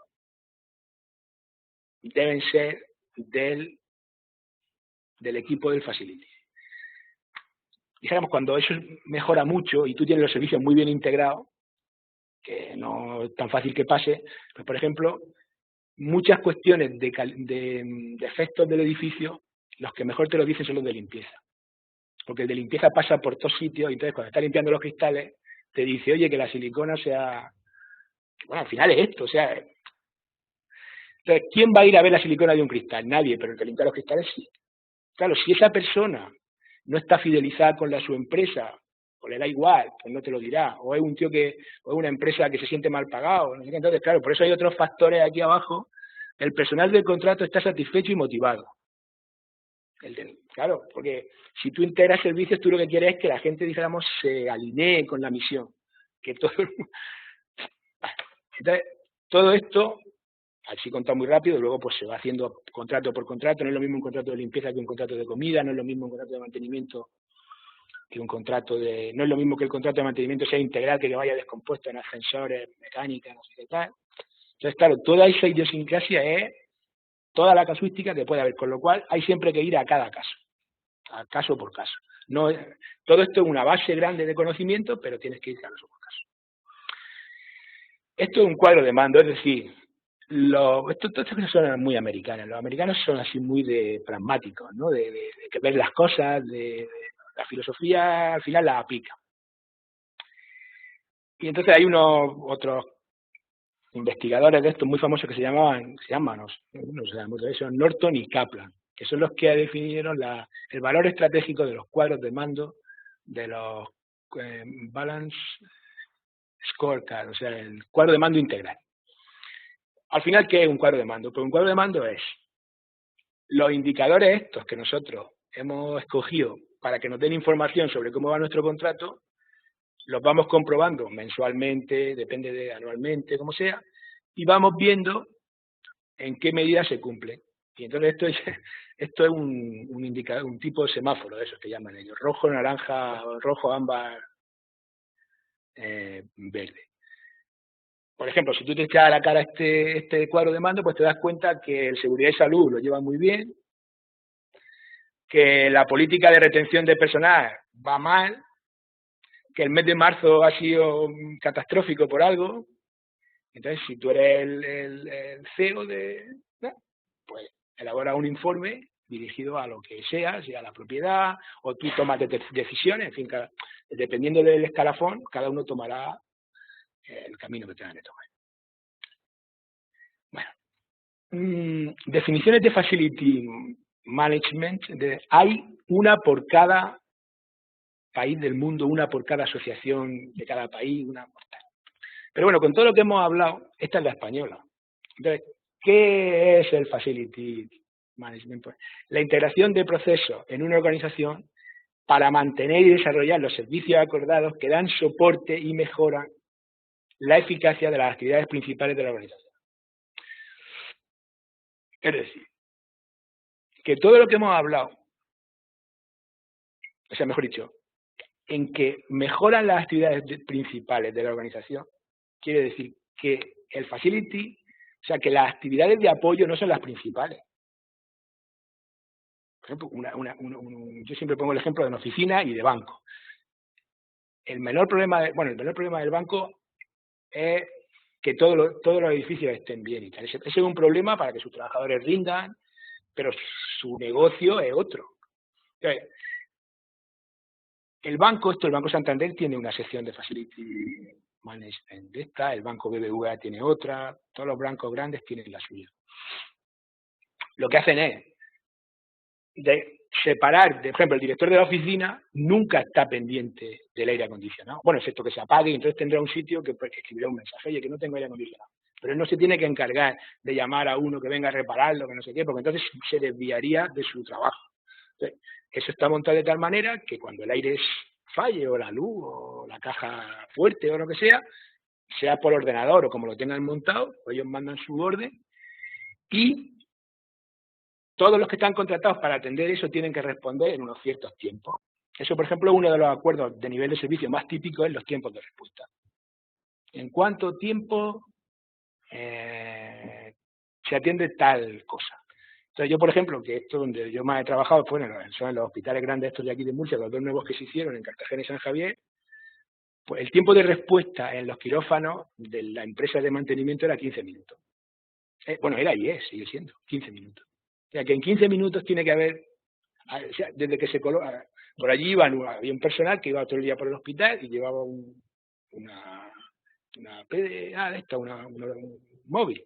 deben ser del equipo del facility. Dijéramos, cuando eso mejora mucho y tú tienes los servicios muy bien integrados, que no es tan fácil que pase, pues por ejemplo, muchas cuestiones de efectos del edificio, los que mejor te lo dicen son los de limpieza. Porque el de limpieza pasa por todos sitios y entonces cuando está limpiando los cristales, te dice, oye, que la silicona sea... Bueno, al final es esto, o sea... Entonces, ¿quién va a ir a ver la silicona de un cristal? Nadie, pero el que limpia los cristales sí. Claro, si esa persona no está fidelizada con su empresa, o le da igual, pues no te lo dirá, o es un tío o es una empresa que se siente mal pagado, no sé qué. Entonces, claro, por eso hay otros factores aquí abajo. El personal del contrato está satisfecho y motivado. Claro, porque si tú integras servicios, tú lo que quieres es que la gente, dijéramos, se alinee con la misión. Que todo... Entonces, todo esto, así contado muy rápido, luego pues se va haciendo contrato por contrato. No es lo mismo un contrato de limpieza que un contrato de comida, no es lo mismo un contrato de mantenimiento que un contrato de... No es lo mismo que el contrato de mantenimiento sea integral, que vaya descompuesto en ascensores, mecánica, no sé qué tal. Entonces, claro, toda esa idiosincrasia es toda la casuística que puede haber, con lo cual hay siempre que ir a cada caso por caso. No, todo esto es una base grande de conocimiento, pero tienes que ir caso por caso. Esto es un cuadro de mando, es decir, todas estas cosas son muy americanas. Los americanos son así muy pragmáticos, ¿no? De ver las cosas, la filosofía al final la aplica. Y entonces hay otros investigadores de estos muy famosos que se llaman Norton y Kaplan, que son los que definieron el valor estratégico de los cuadros de mando, de los balance scorecard, o sea, el cuadro de mando integral. Al final, ¿qué es un cuadro de mando? Pues un cuadro de mando es los indicadores estos que nosotros hemos escogido para que nos den información sobre cómo va nuestro contrato, los vamos comprobando mensualmente, depende de anualmente, como sea, y vamos viendo en qué medida se cumple. Y entonces esto es un indicador, un tipo de semáforo de esos que llaman ellos, rojo, naranja, rojo, ámbar, verde. Por ejemplo, si tú te echas a la cara este cuadro de mando, pues te das cuenta que el seguridad y salud lo lleva muy bien, que la política de retención de personal va mal, que el mes de marzo ha sido catastrófico por algo. Entonces, si tú eres el CEO pues elabora un informe dirigido a lo que sea, a la propiedad, o tú tomas decisiones, en fin, dependiendo del escalafón, cada uno tomará el camino que tenga que tomar. Bueno, definiciones de Facility Management, hay una por cada país del mundo, una por cada asociación de cada país, una por tal. Pero bueno, con todo lo que hemos hablado, esta es la española. Entonces, ¿qué es el Facility Management? Pues, la integración de procesos en una organización para mantener y desarrollar los servicios acordados que dan soporte y mejoran la eficacia de las actividades principales de la organización. Es decir, que todo lo que hemos hablado, o sea, mejor dicho, en que mejoran las actividades principales de la organización, quiere decir que el facility, o sea, que las actividades de apoyo no son las principales. Por ejemplo, yo siempre pongo el ejemplo de una oficina y de banco. El menor problema del banco es que todos los edificios estén bien y tal. Ese es un problema para que sus trabajadores rindan, pero su negocio es otro. Entonces, el Banco Santander tiene una sección de Facility Management de esta, el Banco BBVA tiene otra, todos los bancos grandes tienen la suya. Lo que hacen es de separar, por ejemplo, el director de la oficina nunca está pendiente del aire acondicionado. Bueno, excepto que se apague y entonces tendrá un sitio que escribirá un mensaje, oye, que no tengo aire acondicionado. Pero él no se tiene que encargar de llamar a uno que venga a repararlo, que no sé qué, porque entonces se desviaría de su trabajo. Entonces, eso está montado de tal manera que cuando el aire falle, o la luz, o la caja fuerte, o lo que sea por ordenador o como lo tengan montado, ellos mandan su orden y todos los que están contratados para atender eso tienen que responder en unos ciertos tiempos. Eso, por ejemplo, uno de los acuerdos de nivel de servicio más típicos es los tiempos de respuesta. ¿En cuánto tiempo se atiende tal cosa? Entonces, yo, por ejemplo, que esto donde yo más he trabajado son en los hospitales grandes estos de aquí de Murcia, los dos nuevos que se hicieron en Cartagena y San Javier, pues el tiempo de respuesta en los quirófanos de la empresa de mantenimiento era 15 minutos. Bueno, era y es, sigue siendo, 15 minutos. O sea, que en 15 minutos tiene que haber, o sea, desde que se coloca, por allí había un personal que iba todo el día por el hospital y llevaba una PDA de esta, un móvil.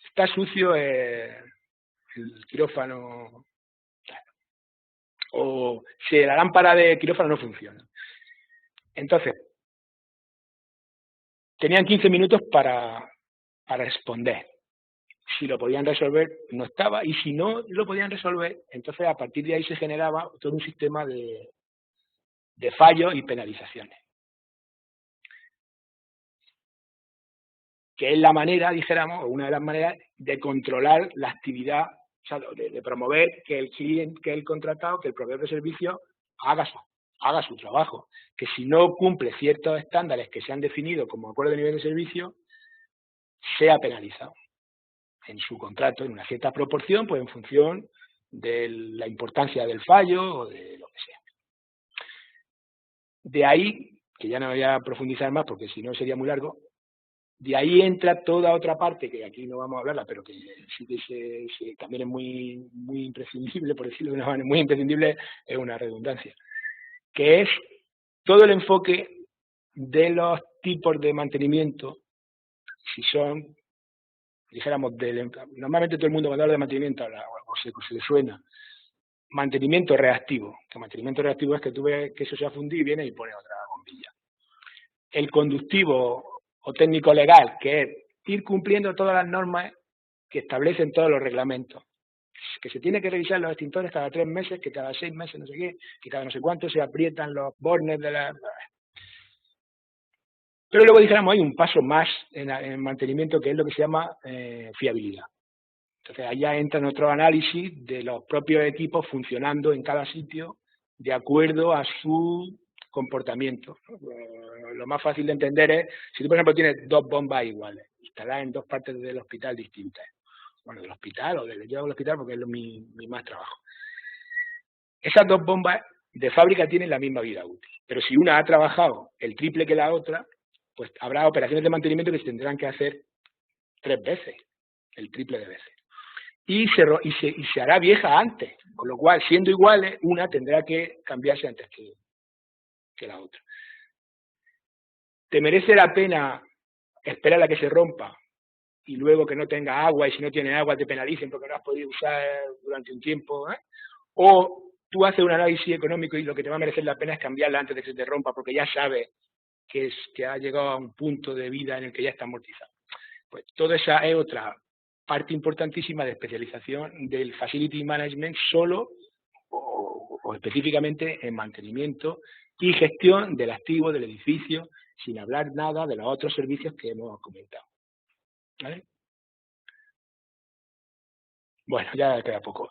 Está sucio el quirófano, o si la lámpara de quirófano no funciona. Entonces, tenían 15 minutos para responder. Si lo podían resolver, no estaba, y si no lo podían resolver, entonces a partir de ahí se generaba todo un sistema de fallos y penalizaciones. Que es la manera, dijéramos, o una de las maneras de controlar la actividad, o sea, de promover que el cliente, que el contratado, que el proveedor de servicios haga su trabajo. Que si no cumple ciertos estándares que se han definido como acuerdo de nivel de servicio, sea penalizado en su contrato en una cierta proporción, pues en función de la importancia del fallo o de lo que sea. De ahí, que ya no voy a profundizar más porque si no sería muy largo, de ahí entra toda otra parte, que aquí no vamos a hablarla, pero que sí que también es muy, muy imprescindible, por decirlo de una manera, muy imprescindible, es una redundancia, que es todo el enfoque de los tipos de mantenimiento, si son, dijéramos, normalmente todo el mundo cuando habla de mantenimiento o se le suena mantenimiento reactivo, que mantenimiento reactivo es que tú ves que eso se ha fundido y viene y pone otra bombilla. El conductivo o técnico legal, que es ir cumpliendo todas las normas que establecen todos los reglamentos, que se tiene que revisar los extintores cada 3 meses, que cada 6 meses, no sé qué, que cada no sé cuánto se aprietan los bornes de la... Pero luego dijéramos, hay un paso más en mantenimiento que es lo que se llama fiabilidad. Entonces allá entra nuestro análisis de los propios equipos funcionando en cada sitio de acuerdo a su comportamiento. Lo más fácil de entender es, si tú por ejemplo tienes 2 bombas iguales, instaladas en 2 partes del hospital distintas, bueno, del hospital o yo hago el hospital porque es mi más trabajo. Esas 2 bombas de fábrica tienen la misma vida útil, pero si una ha trabajado el triple que la otra, pues habrá operaciones de mantenimiento que se tendrán que hacer 3 veces, el triple de veces. Y se hará vieja antes, con lo cual, siendo iguales, una tendrá que cambiarse antes que la otra. ¿Te merece la pena esperar a que se rompa y luego que no tenga agua y si no tiene agua te penalicen porque no has podido usar durante un tiempo? O tú haces un análisis económico y lo que te va a merecer la pena es cambiarla antes de que se te rompa porque ya sabes que ha llegado a un punto de vida en el que ya está amortizado. Pues toda esa es otra parte importantísima de especialización del Facility Management solo o específicamente en mantenimiento y gestión del activo del edificio, sin hablar nada de los otros servicios que hemos comentado. ¿Vale? Bueno, ya queda poco.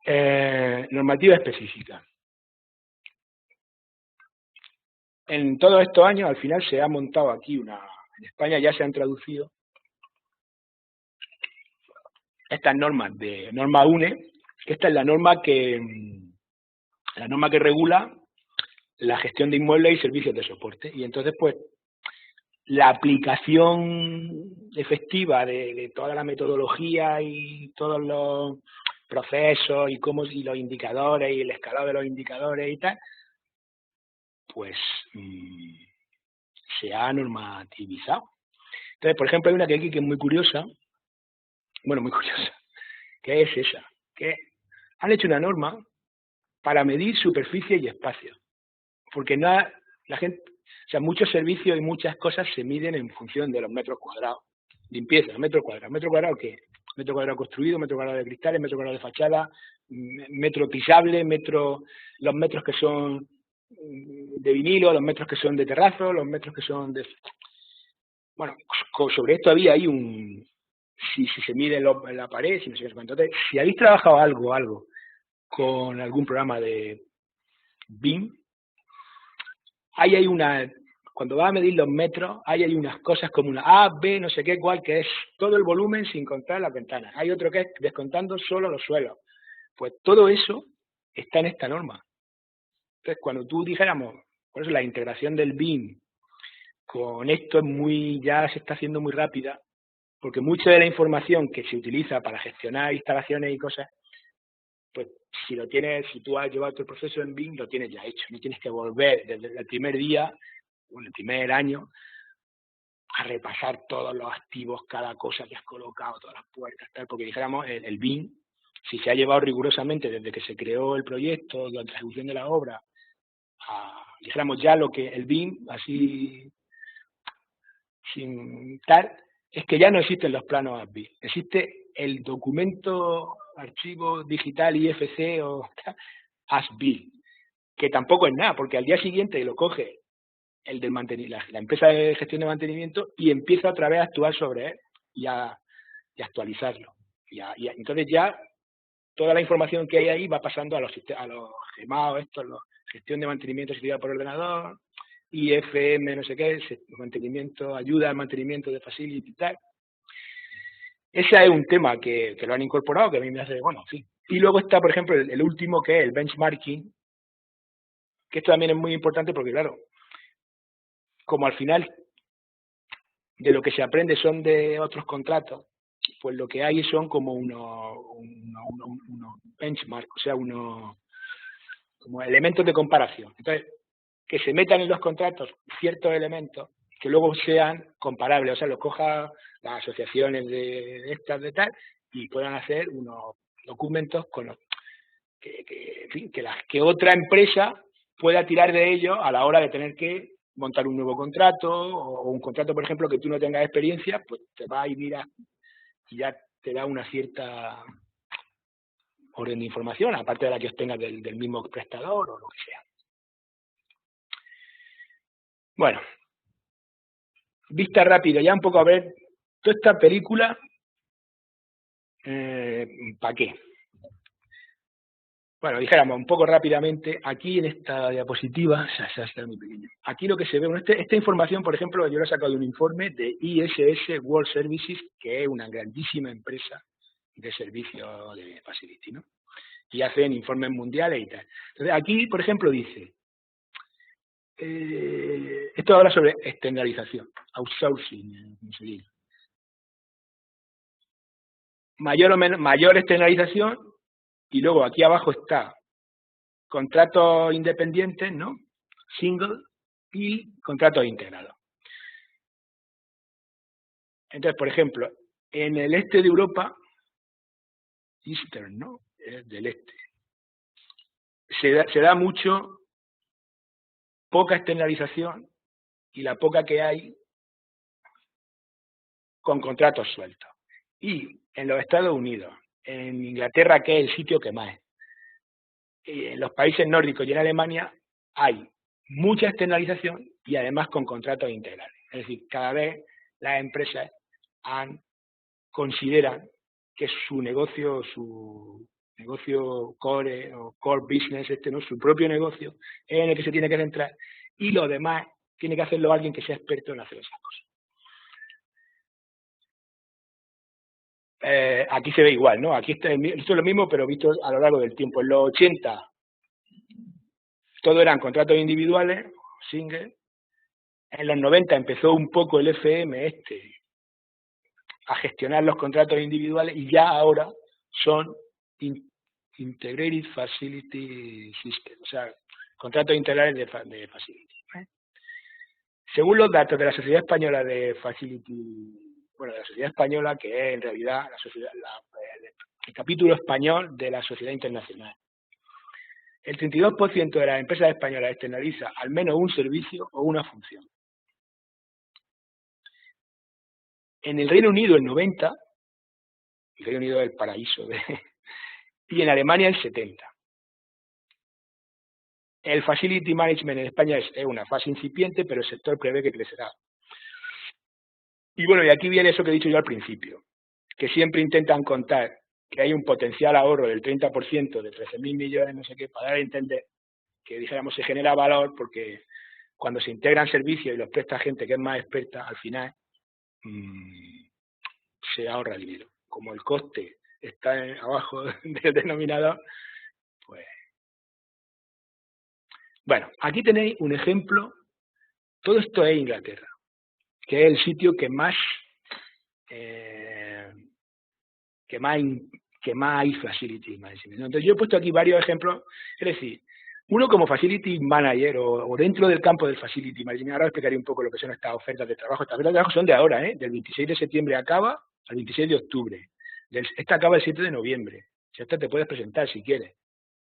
Normativa específica. En todos estos años, al final, se ha montado aquí en España ya se han traducido estas normas de norma UNE, que esta es la norma que regula la gestión de inmuebles y servicios de soporte. Y entonces, pues, la aplicación efectiva de toda la metodología y todos los procesos y los indicadores y el escalado de los indicadores y tal, pues se ha normativizado. Entonces, por ejemplo, hay una que aquí que es muy curiosa, que es esa, que han hecho una norma para medir superficie y espacio, porque la gente, o sea, muchos servicios y muchas cosas se miden en función de los metros cuadrados. Limpieza, metro cuadrado. ¿Metro cuadrado qué? Metro cuadrado construido, metro cuadrado de cristales, metro cuadrado de fachada, metro pisable, los metros que son de vinilo, los metros que son de terrazo, los metros que son de... Bueno, sobre esto había ahí si se mide en la pared, si no sé qué. Entonces, si habéis trabajado algo con algún programa de BIM, hay cuando va a medir los metros, hay unas cosas como una A, B, no sé qué, cuál, que es todo el volumen sin contar las ventanas. Hay otro que es descontando solo los suelos. Pues todo eso está en esta norma. Entonces, cuando tú dijéramos, por eso la integración del BIM con esto ya se está haciendo muy rápida, porque mucha de la información que se utiliza para gestionar instalaciones y cosas, pues si tú has llevado tu proceso en BIM, lo tienes ya hecho. No tienes que volver desde el primer día o el primer año a repasar todos los activos, cada cosa que has colocado, todas las puertas, tal, porque dijéramos, el BIM, si se ha llevado rigurosamente desde que se creó el proyecto, durante la ejecución de la obra, dijéramos ya lo que el BIM, así sin tal, es que ya no existen los planos ASBIL, existe el documento archivo digital IFC o ASBIL, que tampoco es nada, porque al día siguiente lo coge el del la empresa de gestión de mantenimiento y empieza otra vez a actuar sobre él y a actualizarlo. Entonces ya toda la información que hay ahí va pasando a los gemados, gestión de mantenimiento asistida por ordenador, IFM, no sé qué, mantenimiento, ayuda al mantenimiento de facility y tal. Ese es un tema que lo han incorporado, que a mí me hace, bueno, sí. Y luego está, por ejemplo, el último, que es el benchmarking, que esto también es muy importante porque, claro, como al final de lo que se aprende son de otros contratos, pues lo que hay son como unos benchmarks, o sea, como elementos de comparación. Entonces, que se metan en los contratos ciertos elementos que luego sean comparables, o sea, los coja las asociaciones de estas de tal y puedan hacer unos documentos con los que otra empresa pueda tirar de ellos a la hora de tener que montar un nuevo contrato o un contrato, por ejemplo, que tú no tengas experiencia, pues te vas y miras y ya te da una cierta orden de información, aparte de la que obtengas del mismo prestador o lo que sea. Bueno, vista rápida, ya un poco a ver toda esta película, ¿para qué? Bueno, dijéramos un poco rápidamente, aquí en esta diapositiva, está muy pequeño. Aquí lo que se ve, esta información, por ejemplo, yo la he sacado de un informe de ISS World Services, que es una grandísima empresa de servicio de facility, ¿no? Y hacen informes mundiales y tal. Entonces, aquí, por ejemplo, dice, esto habla sobre externalización, outsourcing, mayor externalización, y luego aquí abajo está contratos independientes, ¿no? Single y contratos integrados. Entonces, por ejemplo, en el este de Europa, Eastern, ¿no? Del este, se da mucho, poca externalización y la poca que hay con contratos sueltos. Y en los Estados Unidos, en Inglaterra, que es el sitio que más es, en los países nórdicos y en Alemania hay mucha externalización y además con contratos integrales. Es decir, cada vez las empresas consideran que su negocio core o core business, ¿no? Su propio negocio, es en el que se tiene que centrar, y lo demás tiene que hacerlo alguien que sea experto en hacer esas cosas. Aquí se ve igual, ¿no? Aquí esto es lo mismo, pero visto a lo largo del tiempo. En los 80, todo eran contratos individuales, single. En los 90 empezó un poco el FM a gestionar los contratos individuales, y ya ahora son Integrated Facility System, o sea, contratos integrales de facility. Según los datos de la Sociedad Española de Facility, bueno, de la Sociedad Española, que es en realidad el capítulo español de la Sociedad Internacional, el 32% de las empresas españolas externaliza al menos un servicio o una función. En el Reino Unido el 90%, el Reino Unido es el paraíso, y en Alemania el 70%. El Facility Management en España es una fase incipiente, pero el sector prevé que crecerá. Y bueno, y aquí viene eso que he dicho yo al principio, que siempre intentan contar que hay un potencial ahorro del 30% de 13.000 millones, no sé qué, para dar a entender que, dijéramos, se genera valor porque cuando se integran servicios y los presta gente que es más experta, al final se ahorra dinero. Como el coste está abajo del denominador, pues... Bueno, aquí tenéis un ejemplo. Todo esto es Inglaterra, que es el sitio que más hay facility management. Entonces yo he puesto aquí varios ejemplos, es decir, uno como facility manager o dentro del campo del facility management. Ahora explicaré un poco lo que son estas ofertas de trabajo. Estas ofertas de trabajo son de ahora, del 26 de septiembre acaba al 26 de octubre. Esta acaba el 7 de noviembre. Si esta te puedes presentar si quieres,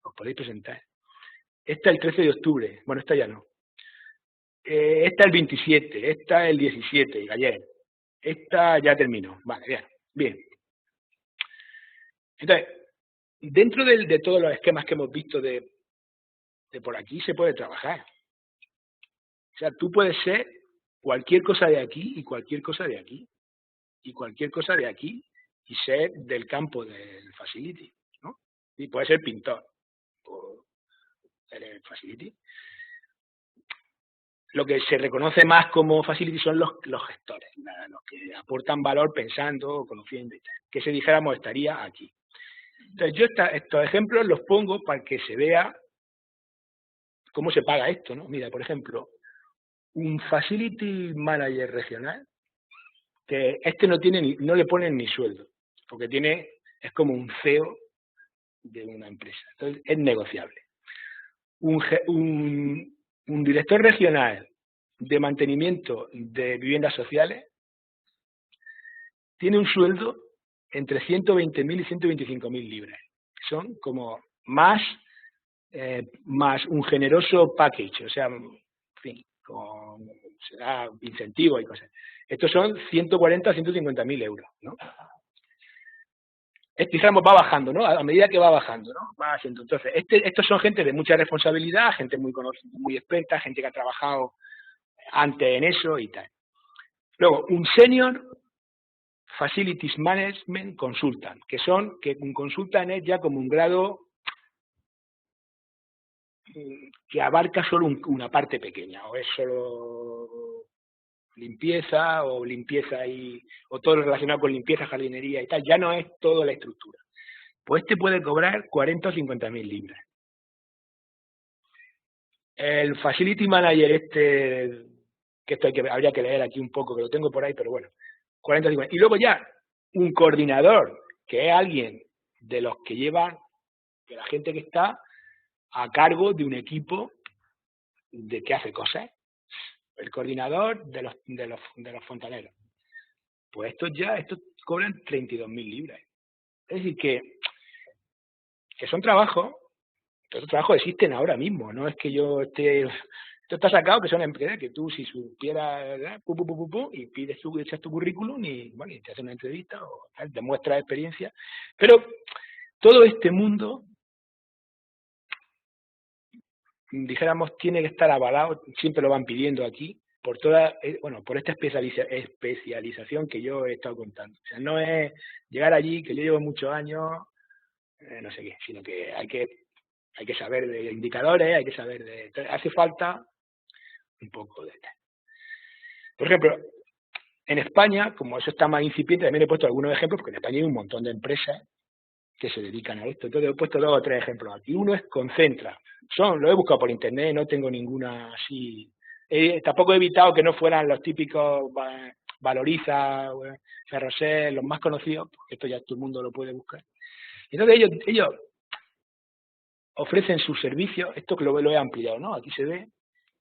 os podéis presentar. Esta el 13 de octubre, bueno, esta ya no. Esta el 27, esta el 17, ayer. Esta ya terminó. Vale, bien. Entonces, dentro de todos los esquemas que hemos visto de por aquí se puede trabajar. O sea, tú puedes ser cualquier cosa de aquí y cualquier cosa de aquí. Y cualquier cosa de aquí y ser del campo del facility, ¿no? Y puedes ser pintor o eres facility. Lo que se reconoce más como facility son los gestores, los que aportan valor pensando, conociendo y tal. Que si dijéramos estaría aquí. Entonces yo estos ejemplos los pongo para que se vea cómo se paga esto, ¿no? Mira, por ejemplo, un facility manager regional, que no le ponen ni sueldo, porque es como un CEO de una empresa. Entonces es negociable. Un director regional de mantenimiento de viviendas sociales tiene un sueldo entre 120.000 y 125.000 libras. Son como más un generoso package, o sea, en fin, será incentivos y cosas. Estos son 140 a 150.000 euros, ¿no? Digamos, va bajando, ¿no? A medida que va bajando, ¿no? Va haciendo. Entonces, estos son gente de mucha responsabilidad, gente muy conocida, muy experta, gente que ha trabajado antes en eso y tal. Luego, un senior facilities management consultant, que un consultant es ya como un grado que abarca solo una parte pequeña, o es solo limpieza o todo lo relacionado con limpieza, jardinería y tal, ya no es toda la estructura. Pues puede cobrar 40 o 50.000 libras. El facility manager que esto habría que leer aquí un poco, que lo tengo por ahí, pero bueno, 40 o 50. Y luego ya un coordinador, que es alguien de los que lleva, de la gente que está a cargo de un equipo de que hace cosas. El coordinador de los fontaneros. Pues estos cobran 32.000 libras. Es decir, que son trabajos, estos trabajos existen ahora mismo, no es que yo esté Esto está sacado que son empresas que tú, si supieras, ¿verdad? Y pides echas tu currículum y, bueno, y te hacen una entrevista o tal, demuestras experiencia. Pero todo este mundo, dijéramos, tiene que estar avalado, siempre lo van pidiendo aquí, por toda, bueno, por esta especialización que yo he estado contando. O sea, no es llegar allí, que yo llevo muchos años, no sé qué, sino que hay que saber de indicadores, hay que saber de... Hace falta un poco de... Por ejemplo, en España, como eso está más incipiente, también he puesto algunos ejemplos, porque en España hay un montón de empresas que se dedican a esto. Entonces he puesto 2 o 3 ejemplos aquí. Uno es Concentra. Lo he buscado por internet, no tengo ninguna así... tampoco he evitado que no fueran los típicos Valoriza, Ferrosel, los más conocidos, porque esto ya todo el mundo lo puede buscar. Entonces ellos ofrecen sus servicios, esto que lo he ampliado, ¿no? Aquí se ve.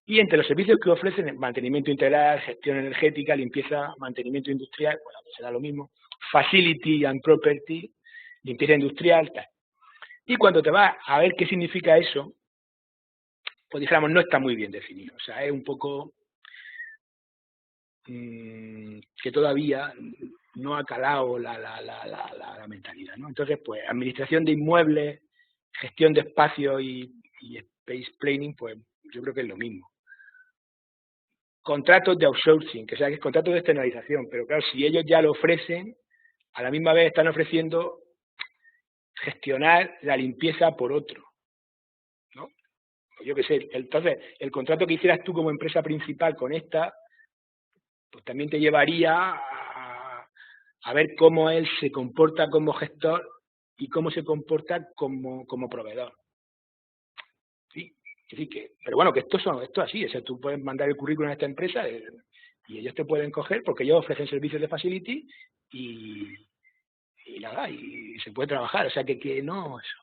Y entre los servicios que ofrecen, mantenimiento integral, gestión energética, limpieza, mantenimiento industrial, bueno, será lo mismo, facility and property, limpieza industrial, tal. Y cuando te vas a ver qué significa eso, pues dijéramos, no está muy bien definido. O sea, es un poco que todavía no ha calado la mentalidad, ¿no? Entonces, pues, administración de inmuebles, gestión de espacio y space planning, pues yo creo que es lo mismo. Contratos de outsourcing, que sea que es contratos de externalización, pero claro, si ellos ya lo ofrecen, a la misma vez están ofreciendo gestionar la limpieza por otro, ¿no? Yo qué sé, entonces el contrato que hicieras tú como empresa principal con esta, pues también te llevaría a ver cómo él se comporta como gestor y cómo se comporta como proveedor. ¿Sí? Así que, pero bueno, que esto es así, o sea, tú puedes mandar el currículum a esta empresa y ellos te pueden coger porque ellos ofrecen servicios de facility y nada, y se puede trabajar, o sea que no, eso.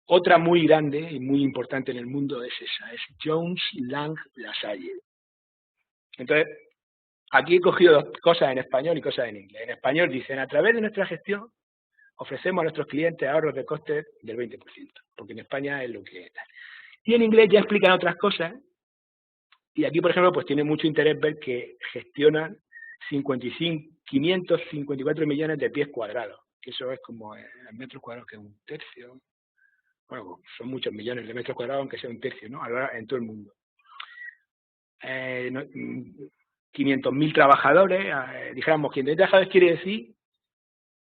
Otra muy grande y muy importante en el mundo es esa, es Jones Lang LaSalle. Entonces, aquí he cogido 2 cosas en español y cosas en inglés. En español dicen, a través de nuestra gestión, ofrecemos a nuestros clientes ahorros de costes del 20%, porque en España es lo que es. Y en inglés ya explican otras cosas, y aquí, por ejemplo, pues tiene mucho interés ver que gestionan 554 millones de pies cuadrados, que eso es como en metros cuadrados, que es un tercio. Bueno, son muchos millones de metros cuadrados, aunque sea un tercio, ¿no? Ahora en todo el mundo. 500.000 trabajadores, dijéramos, 500.000 trabajadores quiere decir,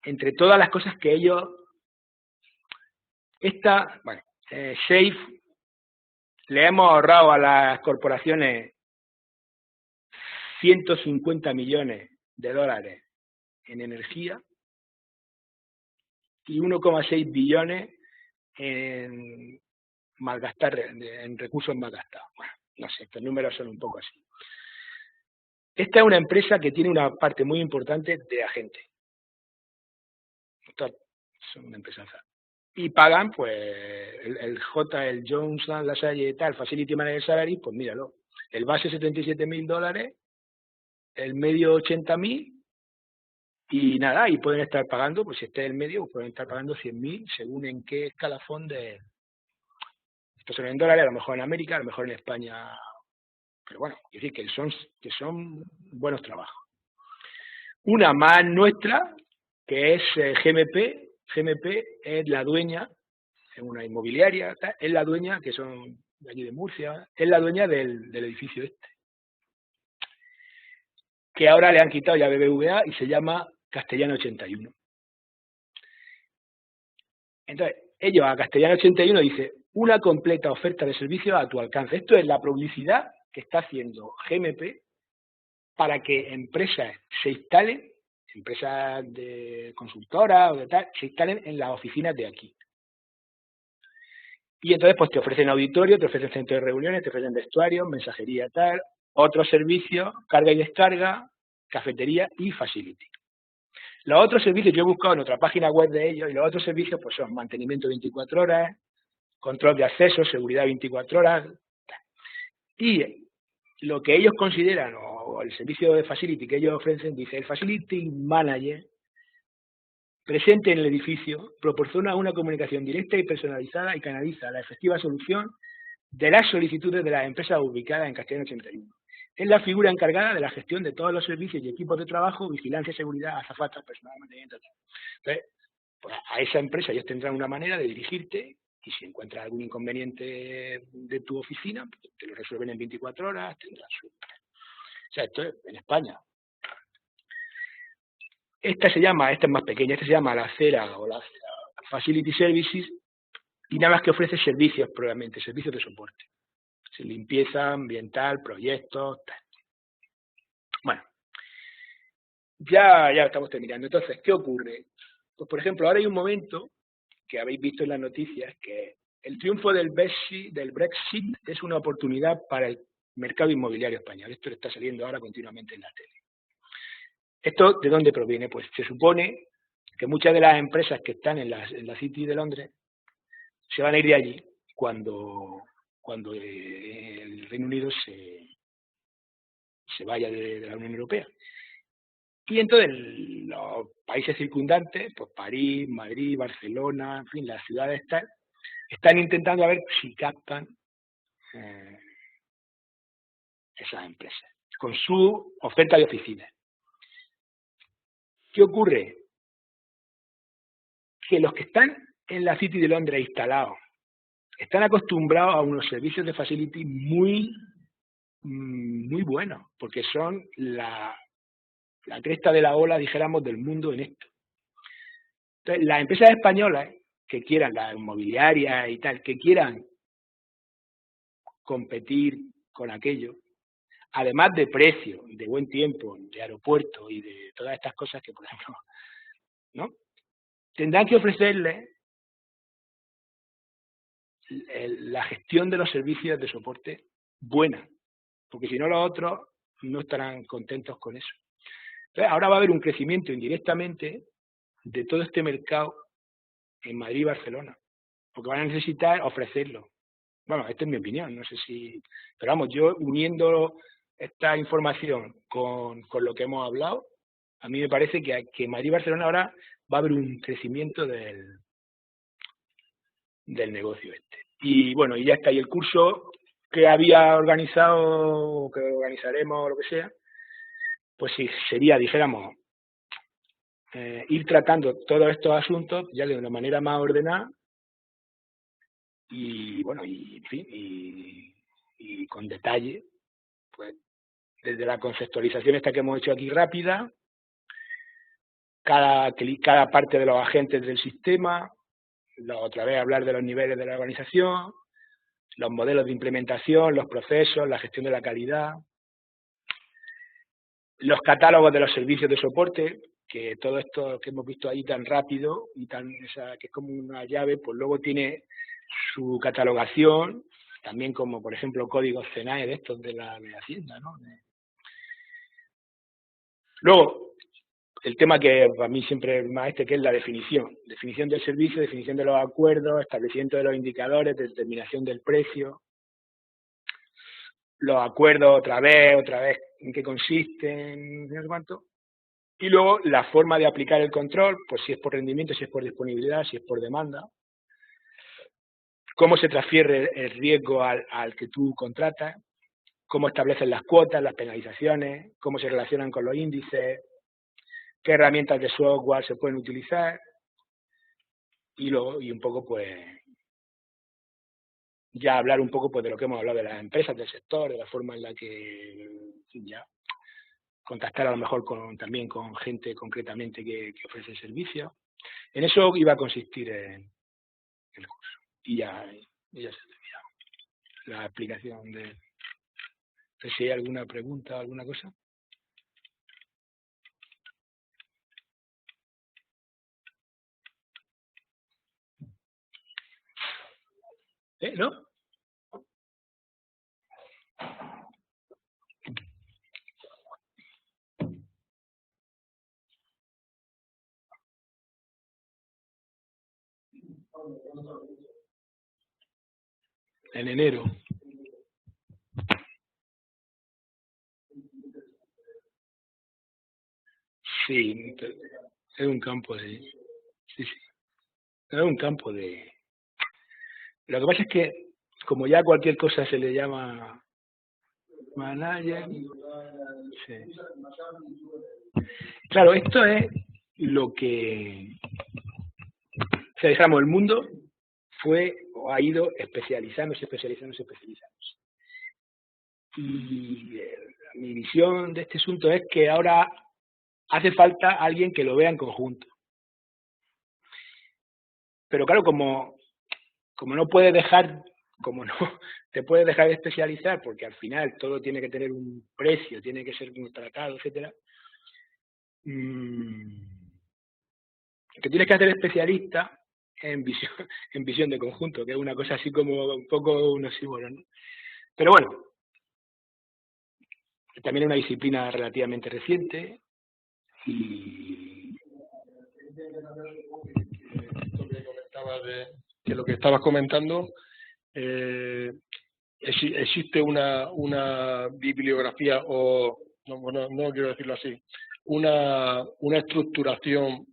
entre todas las cosas que ellos, Safe, le hemos ahorrado a las corporaciones 150 millones de dólares en energía y 1,6 billones en malgastar, en recursos malgastados. Bueno, no sé, estos números son un poco así. Esta es una empresa que tiene una parte muy importante de agente. Son una empresa. Y pagan, pues, el Jones Lang LaSalle y tal, Facility Manager Salary, pues míralo. El base $77.000, el medio 80.000, y nada, y pueden estar pagando, pues si este es el medio, pueden estar pagando 100.000 según en qué escalafón de... Estos son en dólares, a lo mejor en América, a lo mejor en España, pero bueno, es decir, que son buenos trabajos. Una más nuestra, que es GMP. GMP es la dueña, es una inmobiliaria, es la dueña, que son de aquí de Murcia, es la dueña del edificio este, que ahora le han quitado ya BBVA y se llama Castellana 81. Entonces, ellos a Castellana 81 dice una completa oferta de servicios a tu alcance. Esto es la publicidad que está haciendo GMP para que empresas se instalen, empresas de consultoras o de tal, se instalen en las oficinas de aquí. Y entonces pues te ofrecen auditorio, te ofrecen centro de reuniones, te ofrecen vestuarios, mensajería tal, otros servicios, carga y descarga, cafetería y facility. Los otros servicios yo he buscado en otra página web de ellos y los otros servicios pues son mantenimiento 24 horas, control de acceso, seguridad 24 horas. Y lo que ellos consideran, o el servicio de facility que ellos ofrecen, dice, el facility manager presente en el edificio proporciona una comunicación directa y personalizada y canaliza la efectiva solución de las solicitudes de las empresas ubicadas en Castellano 81. Es la figura encargada de la gestión de todos los servicios y equipos de trabajo, vigilancia, seguridad, azafatas, personal, mantenimiento, etc. Entonces, pues a esa empresa ellos tendrán una manera de dirigirte y si encuentras algún inconveniente de tu oficina, pues te lo resuelven en 24 horas, tendrás su... O sea, esto es en España. Esta es más pequeña, esta se llama la CERA o la Facility Services y nada más que ofrece servicios probablemente, servicios de soporte. Limpieza ambiental, proyectos, tal. Bueno, ya estamos terminando. Entonces, ¿qué ocurre? Pues, por ejemplo, ahora hay un momento que habéis visto en las noticias que el triunfo del Brexit es una oportunidad para el mercado inmobiliario español. Esto está saliendo ahora continuamente en la tele. ¿Esto de dónde proviene? Pues se supone que muchas de las empresas que están en la City de Londres se van a ir de allí cuando el Reino Unido se vaya de la Unión Europea. Y entonces los países circundantes, pues París, Madrid, Barcelona, en fin, las ciudades están intentando a ver si captan esas empresas con su oferta de oficinas. ¿Qué ocurre? Que los que están en la City de Londres instalados están acostumbrados a unos servicios de facility muy buenos, porque son la cresta de la ola, dijéramos, del mundo en esto. Entonces, las empresas españolas que quieran, las inmobiliarias y tal, que quieran competir con aquello, además de precio, de buen tiempo, de aeropuerto y de todas estas cosas que, por ejemplo, ¿no? Tendrán que ofrecerles la gestión de los servicios de soporte buena, porque si no los otros no estarán contentos con eso. Entonces, ahora va a haber un crecimiento indirectamente de todo este mercado en Madrid y Barcelona, porque van a necesitar ofrecerlo. Bueno, esta es mi opinión, no sé si... Pero vamos, yo uniendo esta información con lo que hemos hablado, a mí me parece que en Madrid y Barcelona ahora va a haber un crecimiento del negocio este. Y bueno, y ya está. Y el curso que había organizado, o que organizaremos, o lo que sea, pues sí, sería, dijéramos, ir tratando todos estos asuntos ya de una manera más ordenada y, bueno, y en fin, y con detalle, pues desde la conceptualización esta que hemos hecho aquí rápida, cada parte de los agentes del sistema, otra vez hablar de los niveles de la organización, los modelos de implementación, los procesos, la gestión de la calidad, los catálogos de los servicios de soporte, que todo esto que hemos visto ahí tan rápido y que es como una llave, pues luego tiene su catalogación, también como por ejemplo códigos CENAE de estos de la Hacienda, ¿no? Luego, el tema que a mí siempre es más que es la definición del servicio, definición de los acuerdos, establecimiento de los indicadores, determinación del precio, los acuerdos otra vez en qué consisten, no sé cuánto, y luego la forma de aplicar el control, pues si es por rendimiento, si es por disponibilidad, si es por demanda, cómo se transfiere el riesgo al que tú contratas, cómo establecen las cuotas, las penalizaciones, cómo se relacionan con los índices, qué herramientas de software se pueden utilizar y un poco pues ya hablar un poco pues de lo que hemos hablado de las empresas del sector, de la forma en la que ya contactar a lo mejor también con gente concretamente que ofrece servicios. En eso iba a consistir el curso y ya se ha terminado la explicación de... Si hay alguna pregunta o alguna cosa. ¿No? En enero. Sí, es un campo de... Sí, sí. Es un campo de... Lo que pasa es que como ya cualquier cosa se le llama manager. Sí. Claro, esto es lo que, o sea, digamos, el mundo fue o ha ido especializándose. Y mi visión de este asunto es que ahora hace falta alguien que lo vea en conjunto. Pero claro, como no puedes dejar, como no te puedes dejar de especializar, porque al final todo tiene que tener un precio, tiene que ser tratado, etcétera, que tienes que hacer especialista en visión, en visión de conjunto, que es una cosa así como un poco un oxímoron, ¿no? Pero bueno, también es una disciplina relativamente reciente y que lo que estabas comentando, existe una bibliografía o, no quiero decirlo así, una estructuración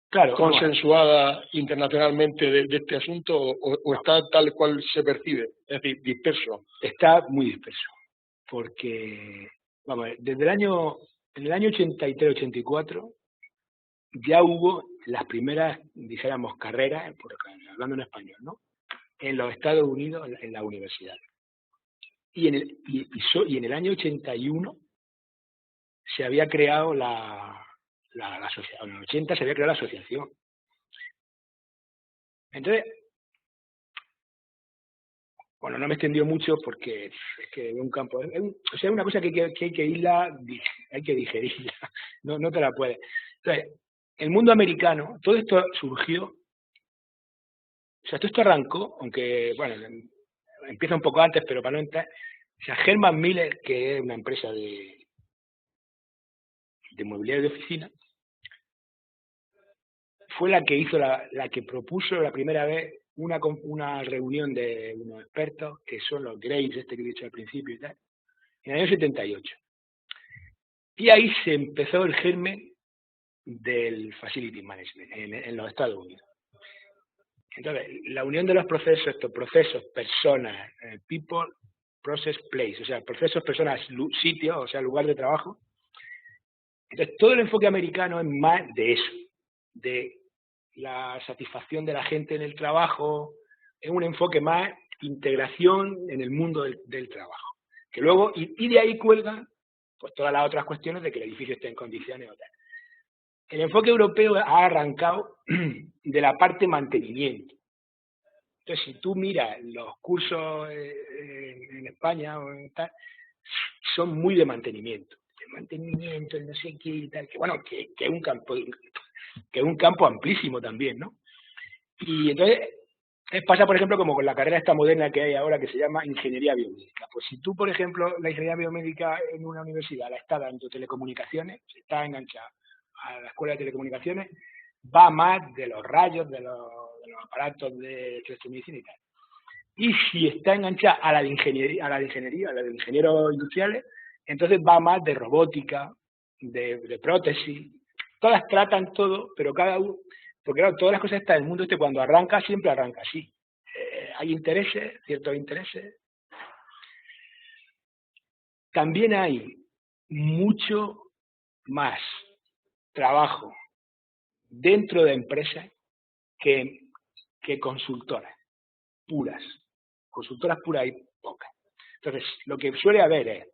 claro, consensuada internacionalmente de este asunto o está tal cual se percibe, es decir, disperso. Está muy disperso, porque, vamos, en el año 83-84 ya hubo las primeras, dijéramos, carreras, hablando en español, ¿no?, en los Estados Unidos, en la universidad. Y en el año 81 se había creado la asociación, en el 80 se había creado la asociación. Entonces, bueno, no me extendió mucho porque es que es un campo, o sea, es una cosa que hay que irla, hay que digerirla, no te la puedes. Entonces, el mundo americano, todo esto surgió, o sea, todo esto arrancó, aunque, bueno, empieza un poco antes, pero para no entrar, o sea, Herman Miller, que es una empresa de mobiliario de oficina, fue la que hizo, la que propuso la primera vez una reunión de unos expertos, que son los Graves, que he dicho al principio y tal, en el año 78. Y ahí se empezó el germen del Facility Management en los Estados Unidos. Entonces, la unión de los procesos, estos procesos, personas, people, process, place, o sea, procesos, personas, sitio, o sea, lugar de trabajo. Entonces, todo el enfoque americano es más de eso, de la satisfacción de la gente en el trabajo, es un enfoque más integración en el mundo del trabajo. Que luego, y de ahí cuelgan pues todas las otras cuestiones de que el edificio esté en condiciones o tal. El enfoque europeo ha arrancado de la parte mantenimiento. Entonces, si tú miras los cursos en España o en tal, son muy de mantenimiento. El mantenimiento, el no sé qué y tal, que bueno, que es un campo amplísimo también, ¿no? Y entonces pasa, por ejemplo, como con la carrera esta moderna que hay ahora que se llama ingeniería biomédica. Pues si tú, por ejemplo, la ingeniería biomédica en una universidad la está dando telecomunicaciones, se está enganchada a la escuela de telecomunicaciones, va más de los rayos, de los aparatos de electromedicina y tal. Y si está enganchada a la de ingeniería, a la de ingenieros industriales, entonces va más de robótica, de prótesis. Todas tratan todo, pero cada uno, porque claro, todas las cosas están en el mundo cuando arranca, siempre arranca así. Hay intereses, ciertos intereses. También hay mucho más trabajo dentro de empresas que consultoras puras. Consultoras puras hay pocas. Entonces, lo que suele haber es,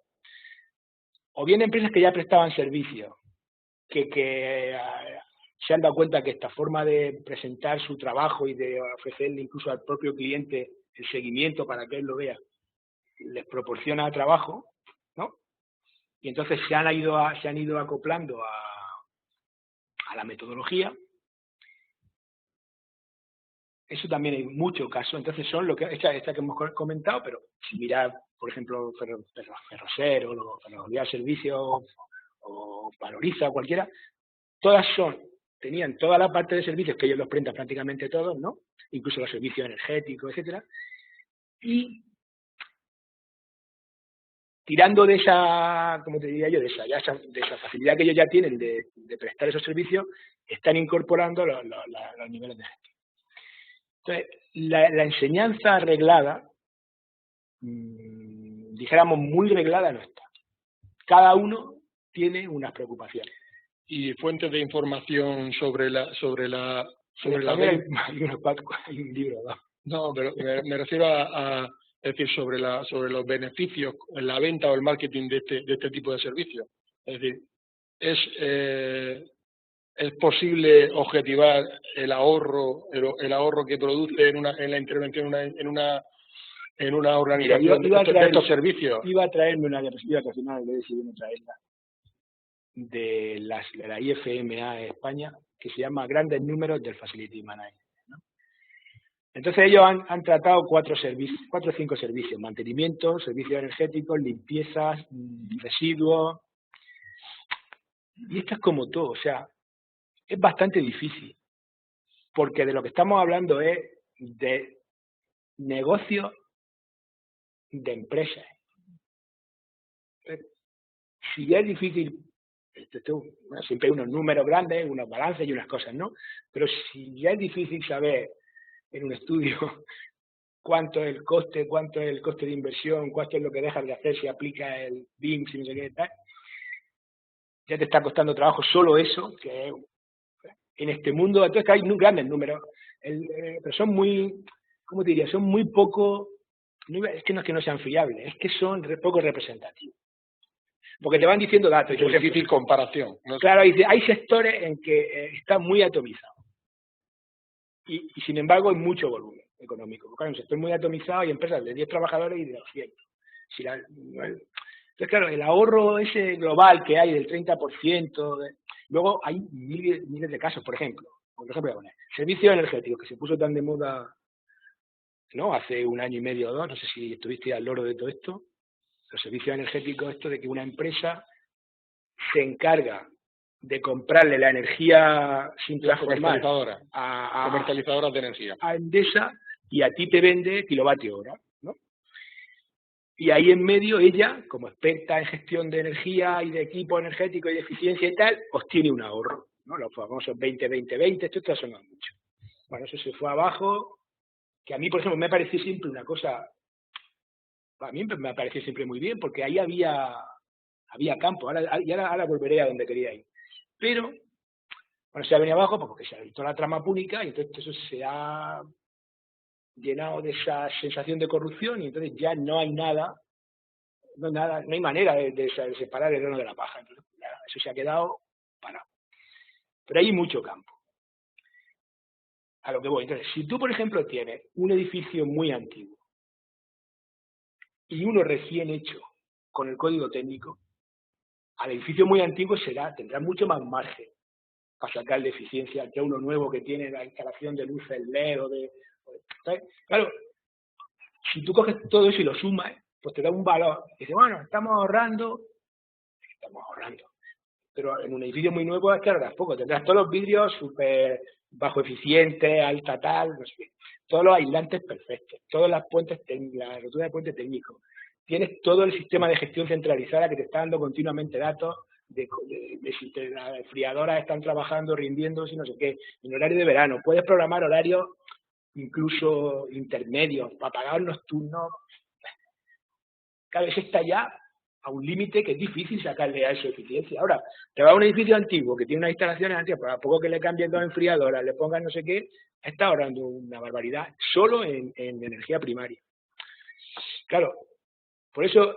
o bien empresas que ya prestaban servicios, que se han dado cuenta que esta forma de presentar su trabajo y de ofrecerle incluso al propio cliente el seguimiento para que él lo vea, les proporciona trabajo, ¿no? Y entonces se han ido acoplando a la metodología. Eso también hay mucho caso. Entonces son lo que esta que hemos comentado, pero si miras, por ejemplo, Ferroser o Ferrovial Servicios o Valoriza o cualquiera, tenían toda la parte de servicios que ellos los prestan prácticamente todos, ¿no? Incluso los servicios energéticos, etcétera. Y tirando de esa, como te diría yo, de esa facilidad que ellos ya tienen de prestar esos servicios, están incorporando los niveles de gestión. Entonces, la enseñanza reglada, dijéramos muy reglada, no está. Cada uno tiene unas preocupaciones. Y fuentes de información sobre la hay un libro, ¿no? No, pero me refiero es decir, sobre los beneficios en la venta o el marketing de este tipo de servicios. Es decir, es posible objetivar el ahorro que produce en la intervención en una organización de estos servicios. Iba a traerme una diapositiva que al final le decidí no traerla, de la IFMA en España, que se llama Grandes Números del Facility Management, ¿no? Entonces ellos han tratado 4 o 5 servicios: mantenimiento, servicios energéticos, limpiezas, residuos. Y esto es como todo, o sea, es bastante difícil, porque de lo que estamos hablando es de negocios de empresas. Si ya es difícil, siempre hay unos números grandes, unos balances y unas cosas, ¿no? Pero si ya es difícil saber en un estudio cuánto es el coste de inversión, cuánto es lo que dejas de hacer si aplica el BIM, si no sé qué tal, ya te está costando trabajo solo eso, que en este mundo, entonces hay grandes números, pero son muy, ¿cómo te diría? Son muy poco, es que no sean fiables, es que son poco representativos. Porque te van diciendo datos. Es difícil comparación, ¿no? Claro, hay sectores en que está muy atomizado. Y sin embargo hay mucho volumen económico. Porque hay un sector muy atomizado, hay empresas de 10 trabajadores y de 200. Entonces, claro, el ahorro ese global que hay del 30%, luego hay miles de casos. Por ejemplo, servicios energéticos, que se puso tan de moda, ¿no? Hace 1 año y medio o 2, no sé si estuviste al loro de todo esto. Los servicios energéticos, esto de que una empresa se encarga de comprarle la energía sin transformar comercializadoras de energía a Endesa, y a ti te vende kilovatio hora, ¿no? Y ahí en medio ella, como experta en gestión de energía y de equipo energético y de eficiencia y tal, obtiene un ahorro, ¿no? Los famosos 20-20-20, esto está sonando mucho. Bueno, eso se fue abajo, que a mí, por ejemplo, me pareció siempre una cosa, a mí me pareció siempre muy bien, porque ahí había campo. Ahora volveré a donde quería ir. Pero, bueno, se ha venido abajo porque se ha visto la trama pública y entonces eso se ha llenado de esa sensación de corrupción y entonces ya no hay nada, no hay manera de separar el grano de la paja. Entonces, nada, eso se ha quedado parado. Pero hay mucho campo. A lo que voy. Entonces, si tú, por ejemplo, tienes un edificio muy antiguo y uno recién hecho con el código técnico, al edificio muy antiguo tendrá mucho más margen para sacarle eficiencia que a uno nuevo que tiene la instalación de luces LED ¿sabes? Claro, si tú coges todo eso y lo sumas, pues te da un valor. Y dices, bueno, estamos ahorrando. Pero en un edificio muy nuevo es que ahorras poco. Tendrás todos los vidrios súper bajo eficientes, alta tal, no sé qué. Todos los aislantes perfectos, todas las puentes, la rotura de puente técnico. Tienes todo el sistema de gestión centralizada que te está dando continuamente datos de si las enfriadoras están trabajando, rindiendo, si no sé qué, en horario de verano. Puedes programar horarios incluso intermedios, para apagados nocturnos. Cada vez está ya a un límite que es difícil sacarle a eso eficiencia. Ahora, te vas a un edificio antiguo que tiene unas instalaciones antiguas, pero a poco que le cambien 2 enfriadoras, le pongan no sé qué, está ahorrando una barbaridad solo en energía primaria. Claro, por eso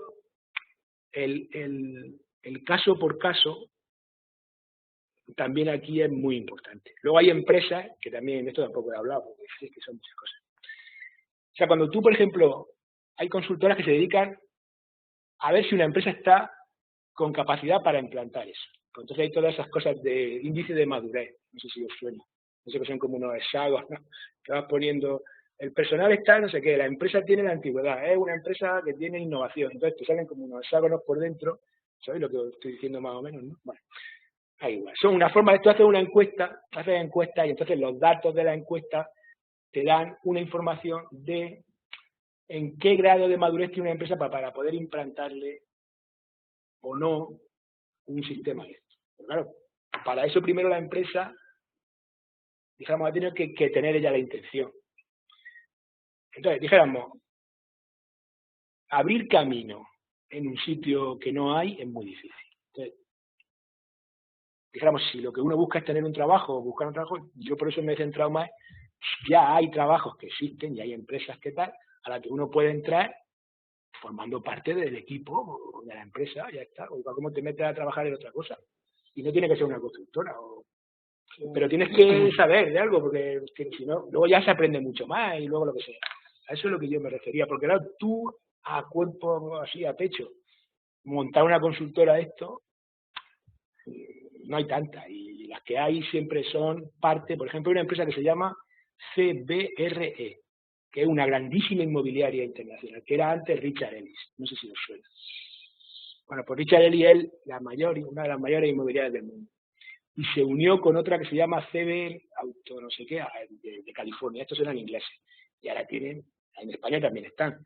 el caso por caso también aquí es muy importante. Luego hay empresas, que también, de esto tampoco he hablado, porque es que son muchas cosas. O sea, cuando tú, por ejemplo, hay consultoras que se dedican a ver si una empresa está con capacidad para implantar eso. Entonces hay todas esas cosas de índice de madurez, no sé si os suena, no sé, que son como unos hexágonos, ¿no? Que vas poniendo, el personal está, no sé qué, la empresa tiene la antigüedad, es una empresa que tiene innovación, entonces te salen como unos hexágonos por dentro, ¿sabéis lo que os estoy diciendo más o menos, no? Bueno, ahí igual, son una forma de, tú haces una encuesta, y entonces los datos de la encuesta te dan una información de en qué grado de madurez tiene una empresa para poder implantarle o no un sistema de esto. Pero claro, para eso primero la empresa, digamos, ha tenido que tener ella la intención. Entonces, dijéramos, abrir camino en un sitio que no hay es muy difícil. Entonces, dijéramos, si lo que uno busca es tener un trabajo o buscar un trabajo, yo por eso me he centrado más, ya hay trabajos que existen, ya hay empresas que tal, a las que uno puede entrar formando parte del equipo de la empresa, ya está. O cómo te metes a trabajar en otra cosa. Y no tiene que ser una constructora. Pero tienes que saber de algo, porque si no, luego ya se aprende mucho más y luego lo que sea. A eso es lo que yo me refería. Porque claro, tú a cuerpo así, a pecho, montar una consultora de esto, no hay tantas. Y las que hay siempre son parte, por ejemplo, de una empresa que se llama CBRE, que es una grandísima inmobiliaria internacional, que era antes Richard Ellis, no sé si os suena. Bueno, pues Richard Ellis es una de las mayores inmobiliarias del mundo. Y se unió con otra que se llama CB Auto, no sé qué, de California. Estos eran ingleses. Y ahora tienen, en España también están.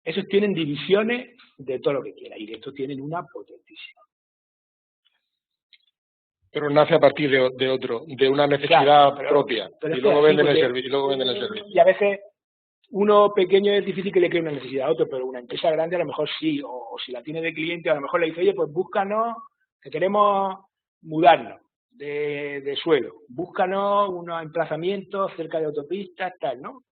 Esos tienen divisiones de todo lo que quiera, y estos tienen una potentísima. Pero nace a partir de una necesidad propia, y luego venden el servicio. Y a veces uno pequeño es difícil que le cree una necesidad a otro, pero una empresa grande a lo mejor sí, o si la tiene de cliente, a lo mejor le dice, oye, pues búscanos, que queremos mudarnos de suelo, búscanos unos emplazamientos cerca de autopistas, tal, ¿no?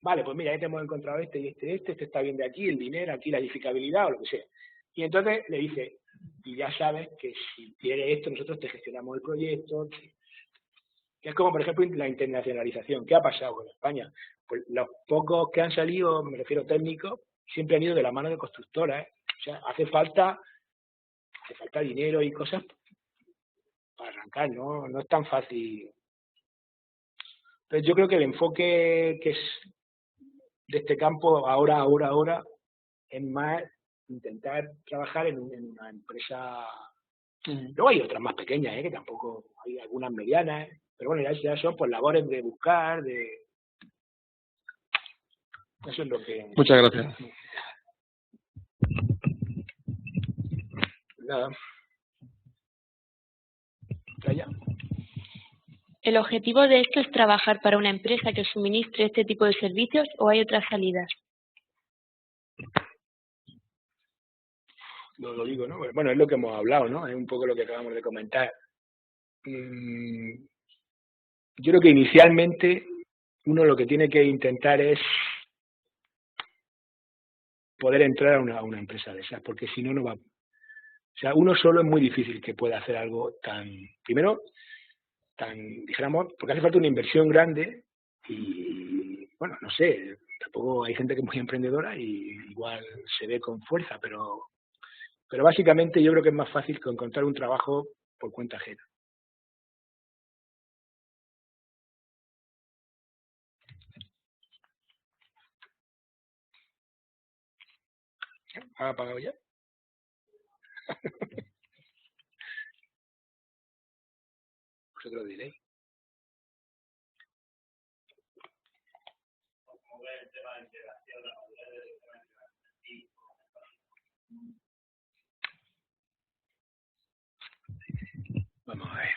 Vale, pues mira, ya te hemos encontrado este está bien de aquí, el dinero, aquí la edificabilidad o lo que sea. Y entonces le dice, y ya sabes que si quieres esto, nosotros te gestionamos el proyecto. Que es como, por ejemplo, la internacionalización. ¿Qué ha pasado en España? Pues los pocos que han salido, me refiero técnicos, siempre han ido de la mano de constructoras, ¿eh? O sea, hace falta dinero y cosas para arrancar, ¿no? No es tan fácil. Entonces yo creo que el enfoque que es de este campo ahora, es más intentar trabajar en una empresa. Luego hay otras más pequeñas, que tampoco, hay algunas medianas, pero bueno, ya son pues labores de buscar, eso es lo que... Muchas gracias. Nada. ¿Ya? ¿El objetivo de esto es trabajar para una empresa que suministre este tipo de servicios o hay otras salidas? Lo digo, ¿no? Bueno, es lo que hemos hablado, ¿no? Es un poco lo que acabamos de comentar. Yo creo que inicialmente uno lo que tiene que intentar es poder entrar a una empresa de esas, porque si no, no va. O sea, uno solo es muy difícil que pueda hacer algo dijéramos, porque hace falta una inversión grande y, bueno, no sé, tampoco hay gente que es muy emprendedora y igual se ve con fuerza, pero básicamente yo creo que es más fácil que encontrar un trabajo por cuenta ajena. ¿Ha apagado ya? Vosotros diréis. Vamos a ver.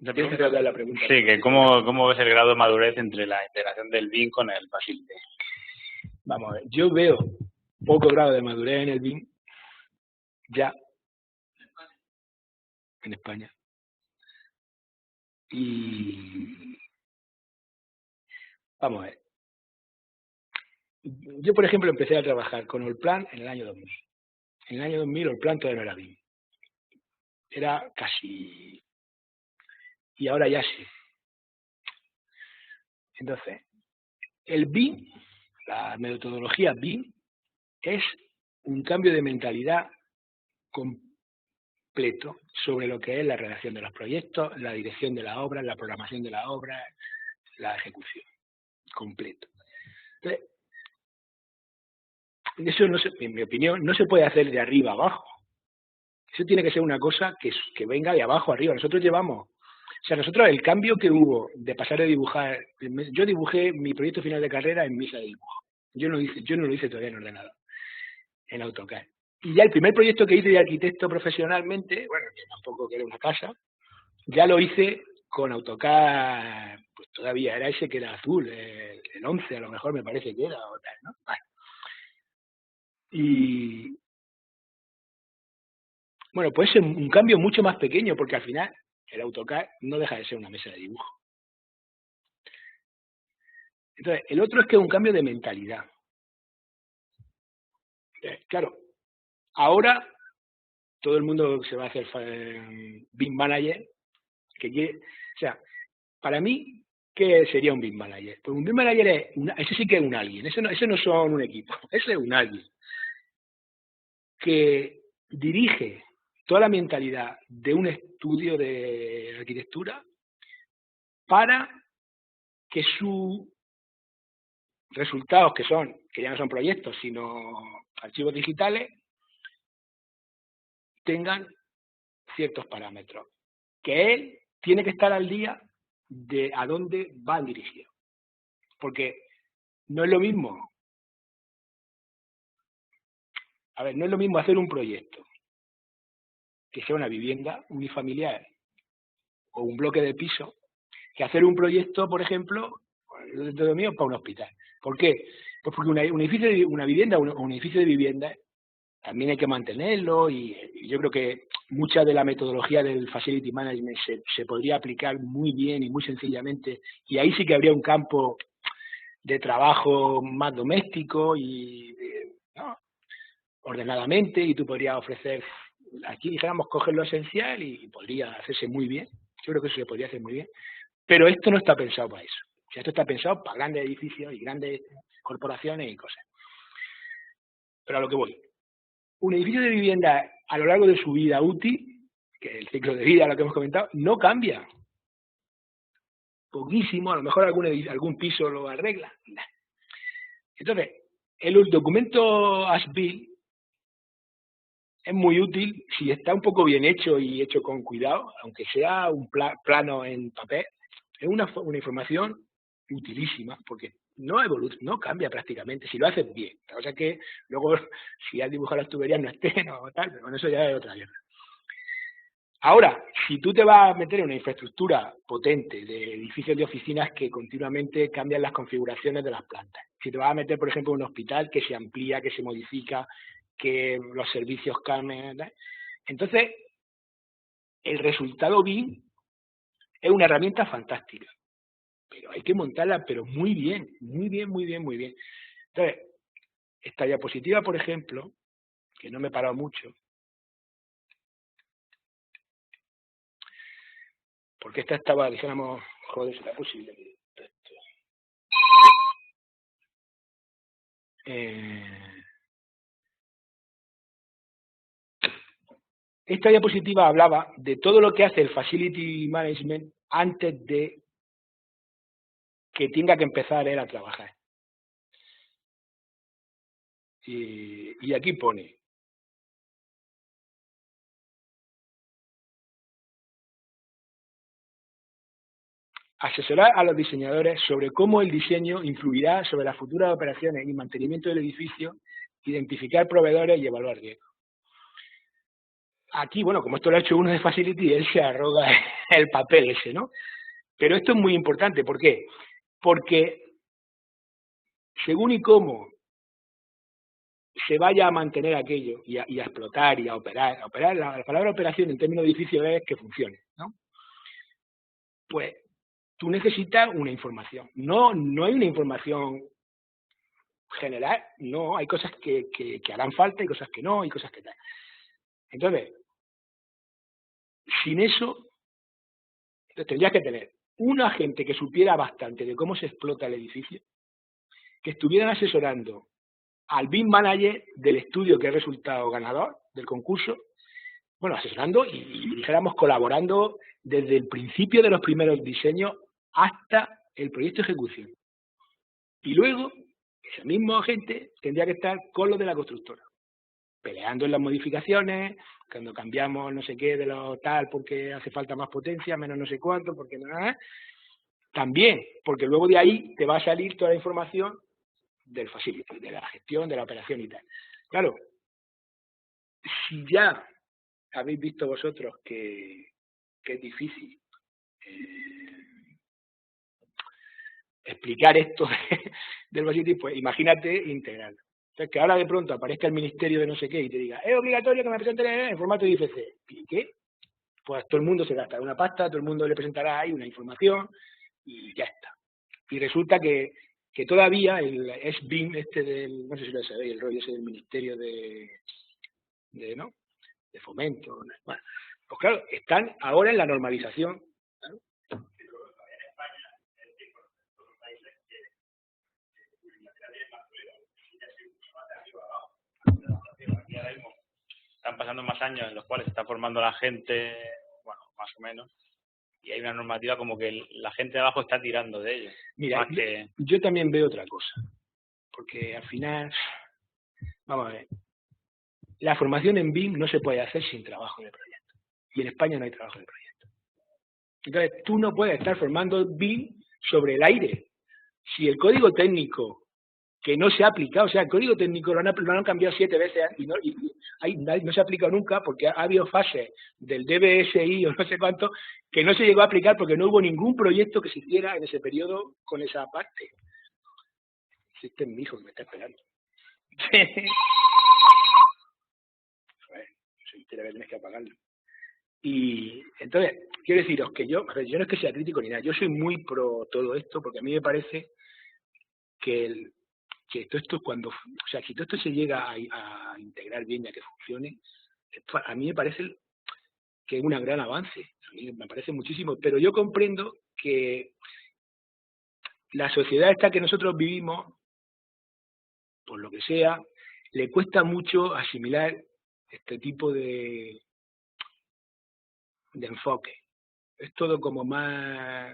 La pregunta. Sí, que ¿cómo ves el grado de madurez entre la integración del BIM con el Facility? Vamos a ver, yo veo poco grado de madurez en el BIM ya en España. Y vamos a ver. Yo, por ejemplo, empecé a trabajar con Allplan en el año 2000. En el año 2000 Allplan todavía no era BIM. Era casi... Y ahora ya sí. Entonces, el BIM, la metodología BIM, es un cambio de mentalidad completo sobre lo que es la redacción de los proyectos, la dirección de la obra, la programación de la obra, la ejecución. Completo. Entonces, eso, no se, en mi opinión, no se puede hacer de arriba abajo. Eso tiene que ser una cosa que venga de abajo arriba. Nosotros el cambio que hubo de pasar de dibujar, yo dibujé mi proyecto final de carrera en misa de dibujo. Yo no lo hice todavía en ordenador, en AutoCAD. Y ya el primer proyecto que hice de arquitecto profesionalmente, bueno, que tampoco que era una casa, ya lo hice con AutoCAD, pues todavía era ese que era azul, el 11 a lo mejor me parece que era, o tal, ¿no? Bueno. Y bueno, puede ser un cambio mucho más pequeño, porque al final el AutoCAD no deja de ser una mesa de dibujo. Entonces, el otro es que es un cambio de mentalidad. Claro, ahora todo el mundo se va a hacer BIM Manager, o sea, para mí, ¿qué sería un BIM Manager? Pues un BIM Manager ese sí que es un alguien, ese no son un equipo, ese es un alguien que dirige toda la mentalidad de un estudio de arquitectura para que sus resultados, que ya no son proyectos, sino archivos digitales, tengan ciertos parámetros, que él tiene que estar al día de a dónde van dirigidos. Porque no es lo mismo, no es lo mismo hacer un proyecto que sea una vivienda unifamiliar o un bloque de piso, que hacer un proyecto, por ejemplo, todo mío, para un hospital. ¿Por qué? Pues porque una vivienda o un edificio de vivienda también hay que mantenerlo y yo creo que mucha de la metodología del Facility Management se podría aplicar muy bien y muy sencillamente, y ahí sí que habría un campo de trabajo más doméstico y ¿no? Ordenadamente, y tú podrías ofrecer, aquí dijéramos, coger lo esencial y podría hacerse muy bien. Yo creo que eso se podría hacer muy bien, pero esto no está pensado para eso. O sea, esto está pensado para grandes edificios y grandes corporaciones y cosas. Pero a lo que voy. Un edificio de vivienda a lo largo de su vida útil, que el ciclo de vida, lo que hemos comentado, no cambia. Poquísimo, a lo mejor algún piso lo arregla. Entonces, el documento as-built es muy útil si está un poco bien hecho y hecho con cuidado, aunque sea un plano en papel. Es una información utilísima, porque no cambia prácticamente, si lo haces bien. La cosa es que luego, si has dibujado las tuberías no estén o tal, pero bueno, eso ya es otra guerra. Ahora, si tú te vas a meter en una infraestructura potente de edificios de oficinas que continuamente cambian las configuraciones de las plantas, si te vas a meter, por ejemplo, en un hospital que se amplía, que se modifica, que los servicios cambian, ¿verdad? Entonces, el resultado BIM es una herramienta fantástica, pero hay que montarla, pero muy bien, muy bien, muy bien, muy bien. Entonces, esta diapositiva, por ejemplo, que no me he parado mucho, porque esta estaba, dijéramos, joder, será posible. Esta diapositiva hablaba de todo lo que hace el Facility Management antes de que tenga que empezar él a trabajar. Y aquí pone: asesorar a los diseñadores sobre cómo el diseño influirá sobre las futuras operaciones y mantenimiento del edificio, identificar proveedores y evaluar riesgos. Aquí, bueno, como esto lo ha hecho uno de Facility, él se arroga el papel ese, ¿no? Pero esto es muy importante, ¿por qué? Porque según y cómo se vaya a mantener aquello y a explotar y a operar, la palabra operación en términos de edificio es que funcione, ¿no? Pues tú necesitas una información. No hay una información general, no, hay cosas que harán falta, hay cosas que no, hay cosas que tal. Entonces, sin eso, tendrías que tener un agente que supiera bastante de cómo se explota el edificio, que estuvieran asesorando al BIM Manager del estudio que ha resultado ganador del concurso, bueno, asesorando y dijéramos colaborando desde el principio de los primeros diseños hasta el proyecto de ejecución. Y luego, ese mismo agente tendría que estar con los de la constructora, peleando en las modificaciones, cuando cambiamos no sé qué de lo tal porque hace falta más potencia, menos no sé cuánto, porque nada. También, porque luego de ahí te va a salir toda la información del facility, de la gestión, de la operación y tal. Claro, si ya habéis visto vosotros que es difícil explicar esto del Facility, pues imagínate integrarlo. Entonces, que ahora de pronto aparezca el ministerio de no sé qué y te diga, es obligatorio que me presenten en formato de IFC. ¿Y qué? Pues todo el mundo se gastará una pasta, todo el mundo le presentará ahí una información y ya está. Y resulta que todavía es BIM del, no sé si lo sabéis, el rollo ese del Ministerio de Fomento. Bueno, pues claro, están ahora en la normalización. ¿Claro? Están pasando más años en los cuales se está formando la gente, bueno, más o menos, y hay una normativa como que la gente de abajo está tirando de ello. Mira, yo también veo otra cosa, porque al final, vamos a ver, la formación en BIM no se puede hacer sin trabajo de proyecto, y en España no hay trabajo de proyecto. Entonces, tú no puedes estar formando BIM sobre el aire. Si el código técnico que no se ha aplicado, o sea, el código técnico lo han cambiado 7 veces y no se ha aplicado nunca porque ha habido fases del DBSI o no sé cuánto que no se llegó a aplicar porque no hubo ningún proyecto que se hiciera en ese periodo con esa parte. Este es mi hijo que me está esperando. Se entera que tienes que apagarlo. Y entonces, quiero deciros que yo no es que sea crítico ni nada, yo soy muy pro todo esto porque a mí me parece que todo esto cuando, o sea, si todo esto se llega a integrar bien y a que funcione, a mí me parece que es un gran avance, a mí me parece muchísimo, pero yo comprendo que la sociedad esta que nosotros vivimos, por lo que sea, le cuesta mucho asimilar este tipo de enfoque. Es todo como más,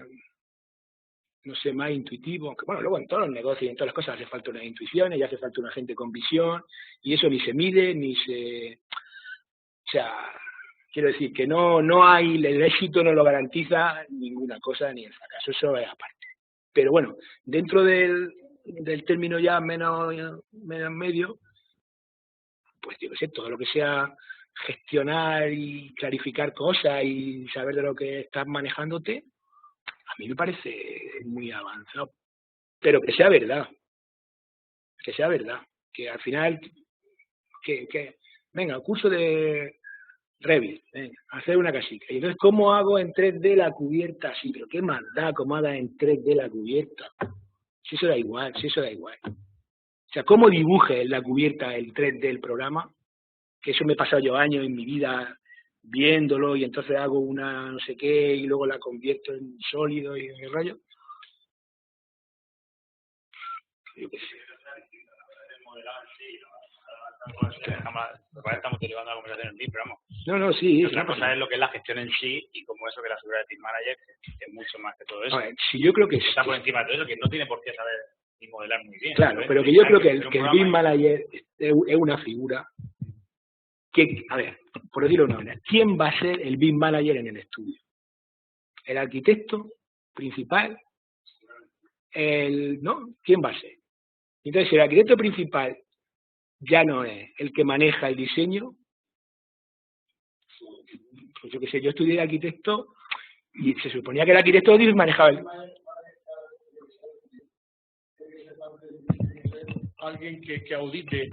no sé, más intuitivo, aunque bueno, luego en todos los negocios y en todas las cosas hace falta unas intuiciones y hace falta una gente con visión, y eso ni se mide, ni se... O sea, quiero decir que no hay, el éxito no lo garantiza ninguna cosa, ni el fracaso, eso es aparte. Pero bueno, dentro del término ya menos medio, pues yo qué sé, todo lo que sea gestionar y clarificar cosas y saber de lo que estás manejándote, a mí me parece muy avanzado, pero que sea verdad, que al final, venga, curso de Revit, venga, hacer una casita, y entonces, ¿cómo hago en 3D la cubierta así? Pero qué más da cómo haga en 3D la cubierta, si eso da igual, o sea, ¿cómo dibuje la cubierta el 3D del programa? Que eso me he pasado yo años en mi vida viéndolo y entonces hago una no sé qué y luego la convierto en sólido y en el rollo. Yo qué sé. Estamos derivando la conversación en BIM, pero vamos. No, sí. Otra cosa es lo que es la gestión en sí y como eso que la figura de Team Manager, que es mucho más que todo eso. Ver, sí, yo creo que está por encima de todo eso, que no tiene por qué saber ni modelar muy bien. Claro, pero que yo creo que el BIM Manager es una figura que, a ver, por decirlo de una manera, ¿quién va a ser el BIM Manager en el estudio? ¿El arquitecto principal? ¿No? ¿Quién va a ser? Entonces, si el arquitecto principal ya no es el que maneja el diseño, pues yo qué sé, yo estudié arquitecto y se suponía que el arquitecto manejaba el... Alguien que audite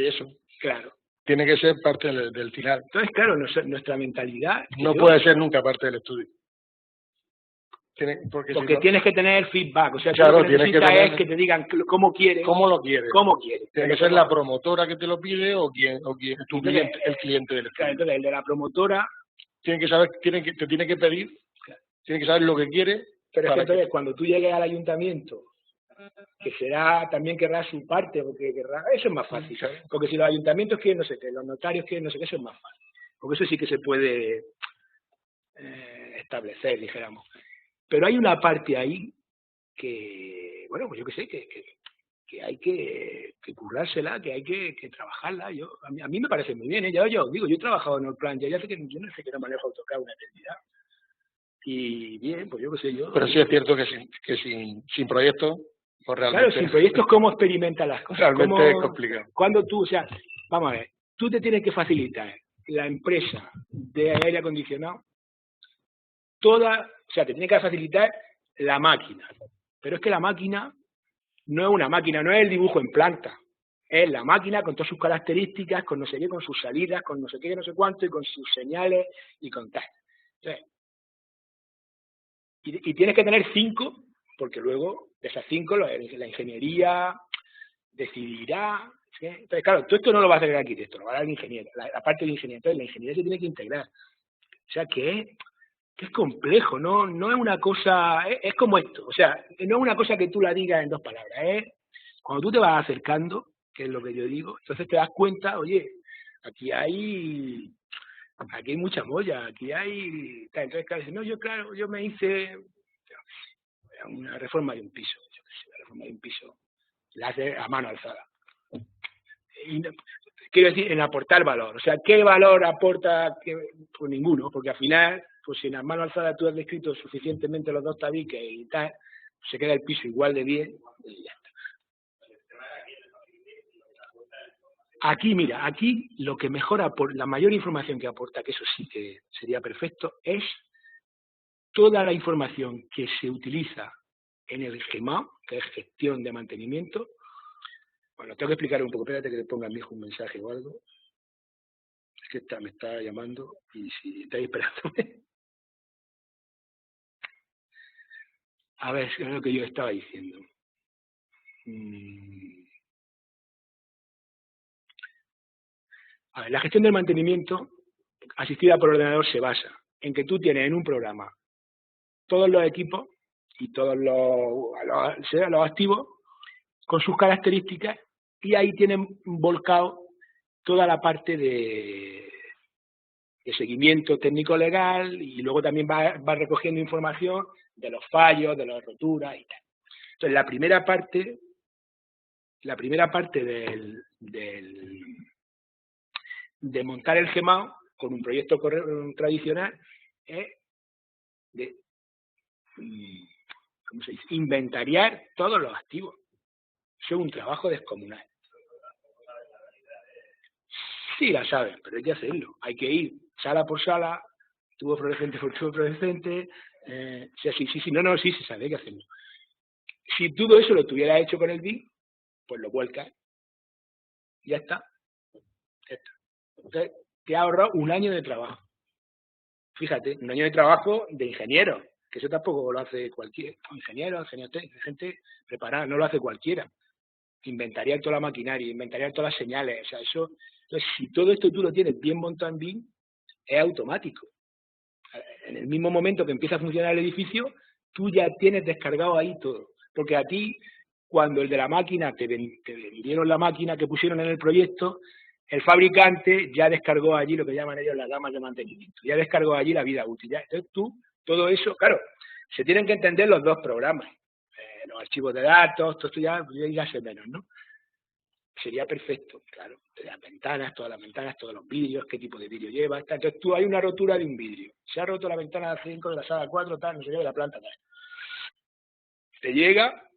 eso. Claro. Tiene que ser parte del final. Entonces, claro, nuestra mentalidad... No puede ser nunca parte del estudio. Porque si no, tienes que tener feedback, o sea, claro, lo que necesitas es que te digan cómo quieres. ¿Cómo lo quieres? Tiene que ser la promotora que te lo pide o quien tu cliente, el cliente del estudio. Claro, entonces el de la promotora tiene que saber, te tiene que pedir, tiene que saber lo que quiere. Pero es que entonces cuando tú llegues al ayuntamiento, que también querrá su parte, porque eso es más fácil, ¿sabes? Porque si los ayuntamientos quieren no sé qué, los notarios quieren no sé qué, eso es más fácil. Porque eso sí que se puede establecer, dijéramos. Pero hay una parte ahí que, bueno, pues yo qué sé, que hay que currársela, que hay que trabajarla. A mí me parece muy bien, ¿eh? Yo digo, yo he trabajado en el plan, ya sé que yo no sé que no manejo AutoCAD una eternidad. Y bien, pues yo qué sé yo. Pero sí es cierto que sin proyectos, pues realmente... Claro, sin proyectos, ¿cómo experimentas las cosas? Realmente es complicado. Cuando tú, o sea, vamos a ver, tú te tienes que facilitar la empresa de aire acondicionado, o sea, te tiene que facilitar la máquina, Pero es que la máquina no es una máquina, no es el dibujo en planta. Es la máquina con todas sus características, con no sé qué, con sus salidas, con no sé qué, no sé cuánto, y con sus señales y con tal. Entonces, y tienes que tener 5, porque luego de esas 5 la ingeniería decidirá. ¿Sí? Entonces, claro, todo esto no lo va a hacer el arquitecto, lo va a dar el ingeniero, la parte de ingeniería. Entonces, la ingeniería se tiene que integrar. O sea, que es complejo, no es una cosa, es como esto. O sea, no es una cosa que tú la digas en 2 palabras. Cuando tú te vas acercando, que es lo que yo digo, entonces te das cuenta, oye, aquí hay mucha molla, aquí hay... Entonces, claro, no, yo me hice una reforma de un piso, una reforma de un piso, la hace a mano alzada. Y quiero decir, en aportar valor. O sea, ¿qué valor aporta? Pues ninguno, porque al final, pues si en la mano alzada tú has descrito suficientemente los 2 tabiques y tal, se queda el piso igual de bien y ya está. Aquí, mira, aquí lo que mejora, la mayor información que aporta, que eso sí que sería perfecto, es toda la información que se utiliza en el GEMA, que es gestión de mantenimiento. Bueno, tengo que explicar un poco, espérate que le ponga a mi hijo un mensaje o algo. Es que me está llamando y si estáis esperándome. A ver, es lo que yo estaba diciendo. A ver, la gestión del mantenimiento asistida por ordenador se basa en que tú tienes en un programa todos los equipos y todos los activos con sus características y ahí tienen volcado toda la parte de seguimiento técnico-legal y luego también va recogiendo información de los fallos, de las roturas y tal. Entonces, la primera parte de montar el GEMAO con un proyecto tradicional es de, ¿cómo se dice?, inventariar todos los activos. Eso es un trabajo descomunal. Sí la saben, pero hay que hacerlo. Hay que ir sala por sala, tubo fluorescente por tubo fluorescente. Sí se sabe, hay que hacerlo. Si todo eso lo tuviera hecho con el BIM, pues lo vuelcas. Ya está. Entonces, te ha ahorrado un año de trabajo. Fíjate, un año de trabajo de ingeniero, que eso tampoco lo hace cualquier ingeniero, gente preparada, no lo hace cualquiera. Inventaría toda la maquinaria, inventaría todas las señales, o sea, eso. Entonces, si todo esto tú lo tienes bien montado en BIM, es automático. En el mismo momento que empieza a funcionar el edificio, tú ya tienes descargado ahí todo. Porque a ti, cuando el de la máquina, te vendieron la máquina que pusieron en el proyecto, el fabricante ya descargó allí lo que llaman ellos las gamas de mantenimiento. Ya descargó allí la vida útil. Entonces tú, todo eso, claro, se tienen que entender los 2 programas. Los archivos de datos, todo esto ya se menos, ¿no? Sería perfecto, claro. Las ventanas, todas los vidrios, qué tipo de vidrio lleva. Entonces tú hay una rotura de un vidrio. Se ha roto la ventana 5 de la sala 4, tal, no sé qué, de la planta tal. Te llega,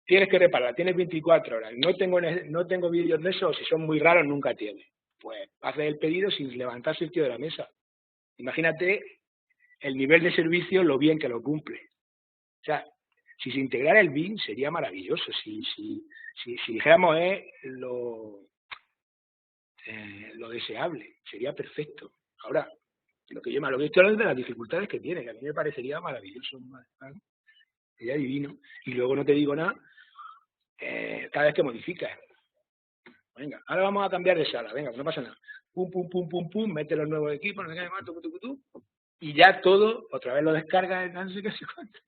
tienes que reparar, tienes 24 horas. No tengo vidrios de esos, si son muy raros nunca tienes. Pues haces el pedido sin levantarse el tío de la mesa. Imagínate el nivel de servicio, lo bien que lo cumple. O sea, si se integrara el BIM sería maravilloso. Si dijéramos lo deseable, sería perfecto. Ahora, lo que estoy hablando de las dificultades que tiene, que a mí me parecería maravilloso, ¿vale? Sería divino. Y luego no te digo nada, cada vez que modificas. Venga, ahora vamos a cambiar de sala, venga, no pasa nada. Pum, pum, pum, pum, pum, mete los nuevos equipos, no sé qué más, y ya todo, otra vez lo descargas, no sé qué, sé cuánto.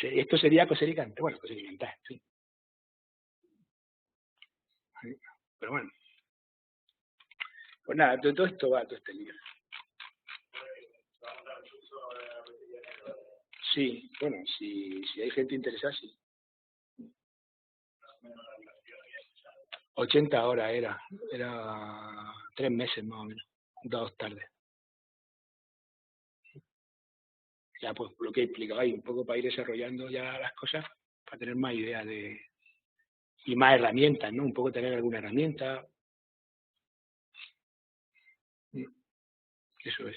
Esto sería cosericante, bueno, cosericantar, sí. Pero bueno. Pues nada, todo esto va a todo este lío. Sí, bueno, si hay gente interesada, sí. 80 horas era 3 meses más o menos, 2 tardes. Ya pues lo que he explicado ahí, un poco para ir desarrollando ya las cosas, para tener más ideas y más herramientas, ¿no? Un poco tener alguna herramienta. Eso es.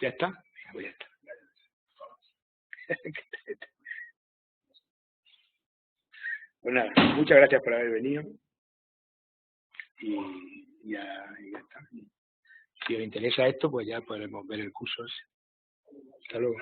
¿Ya está? Venga, pues ya está. Pues nada, muchas gracias por haber venido. Y ya está. Si os interesa esto, pues ya podremos ver el curso ese. Hasta luego.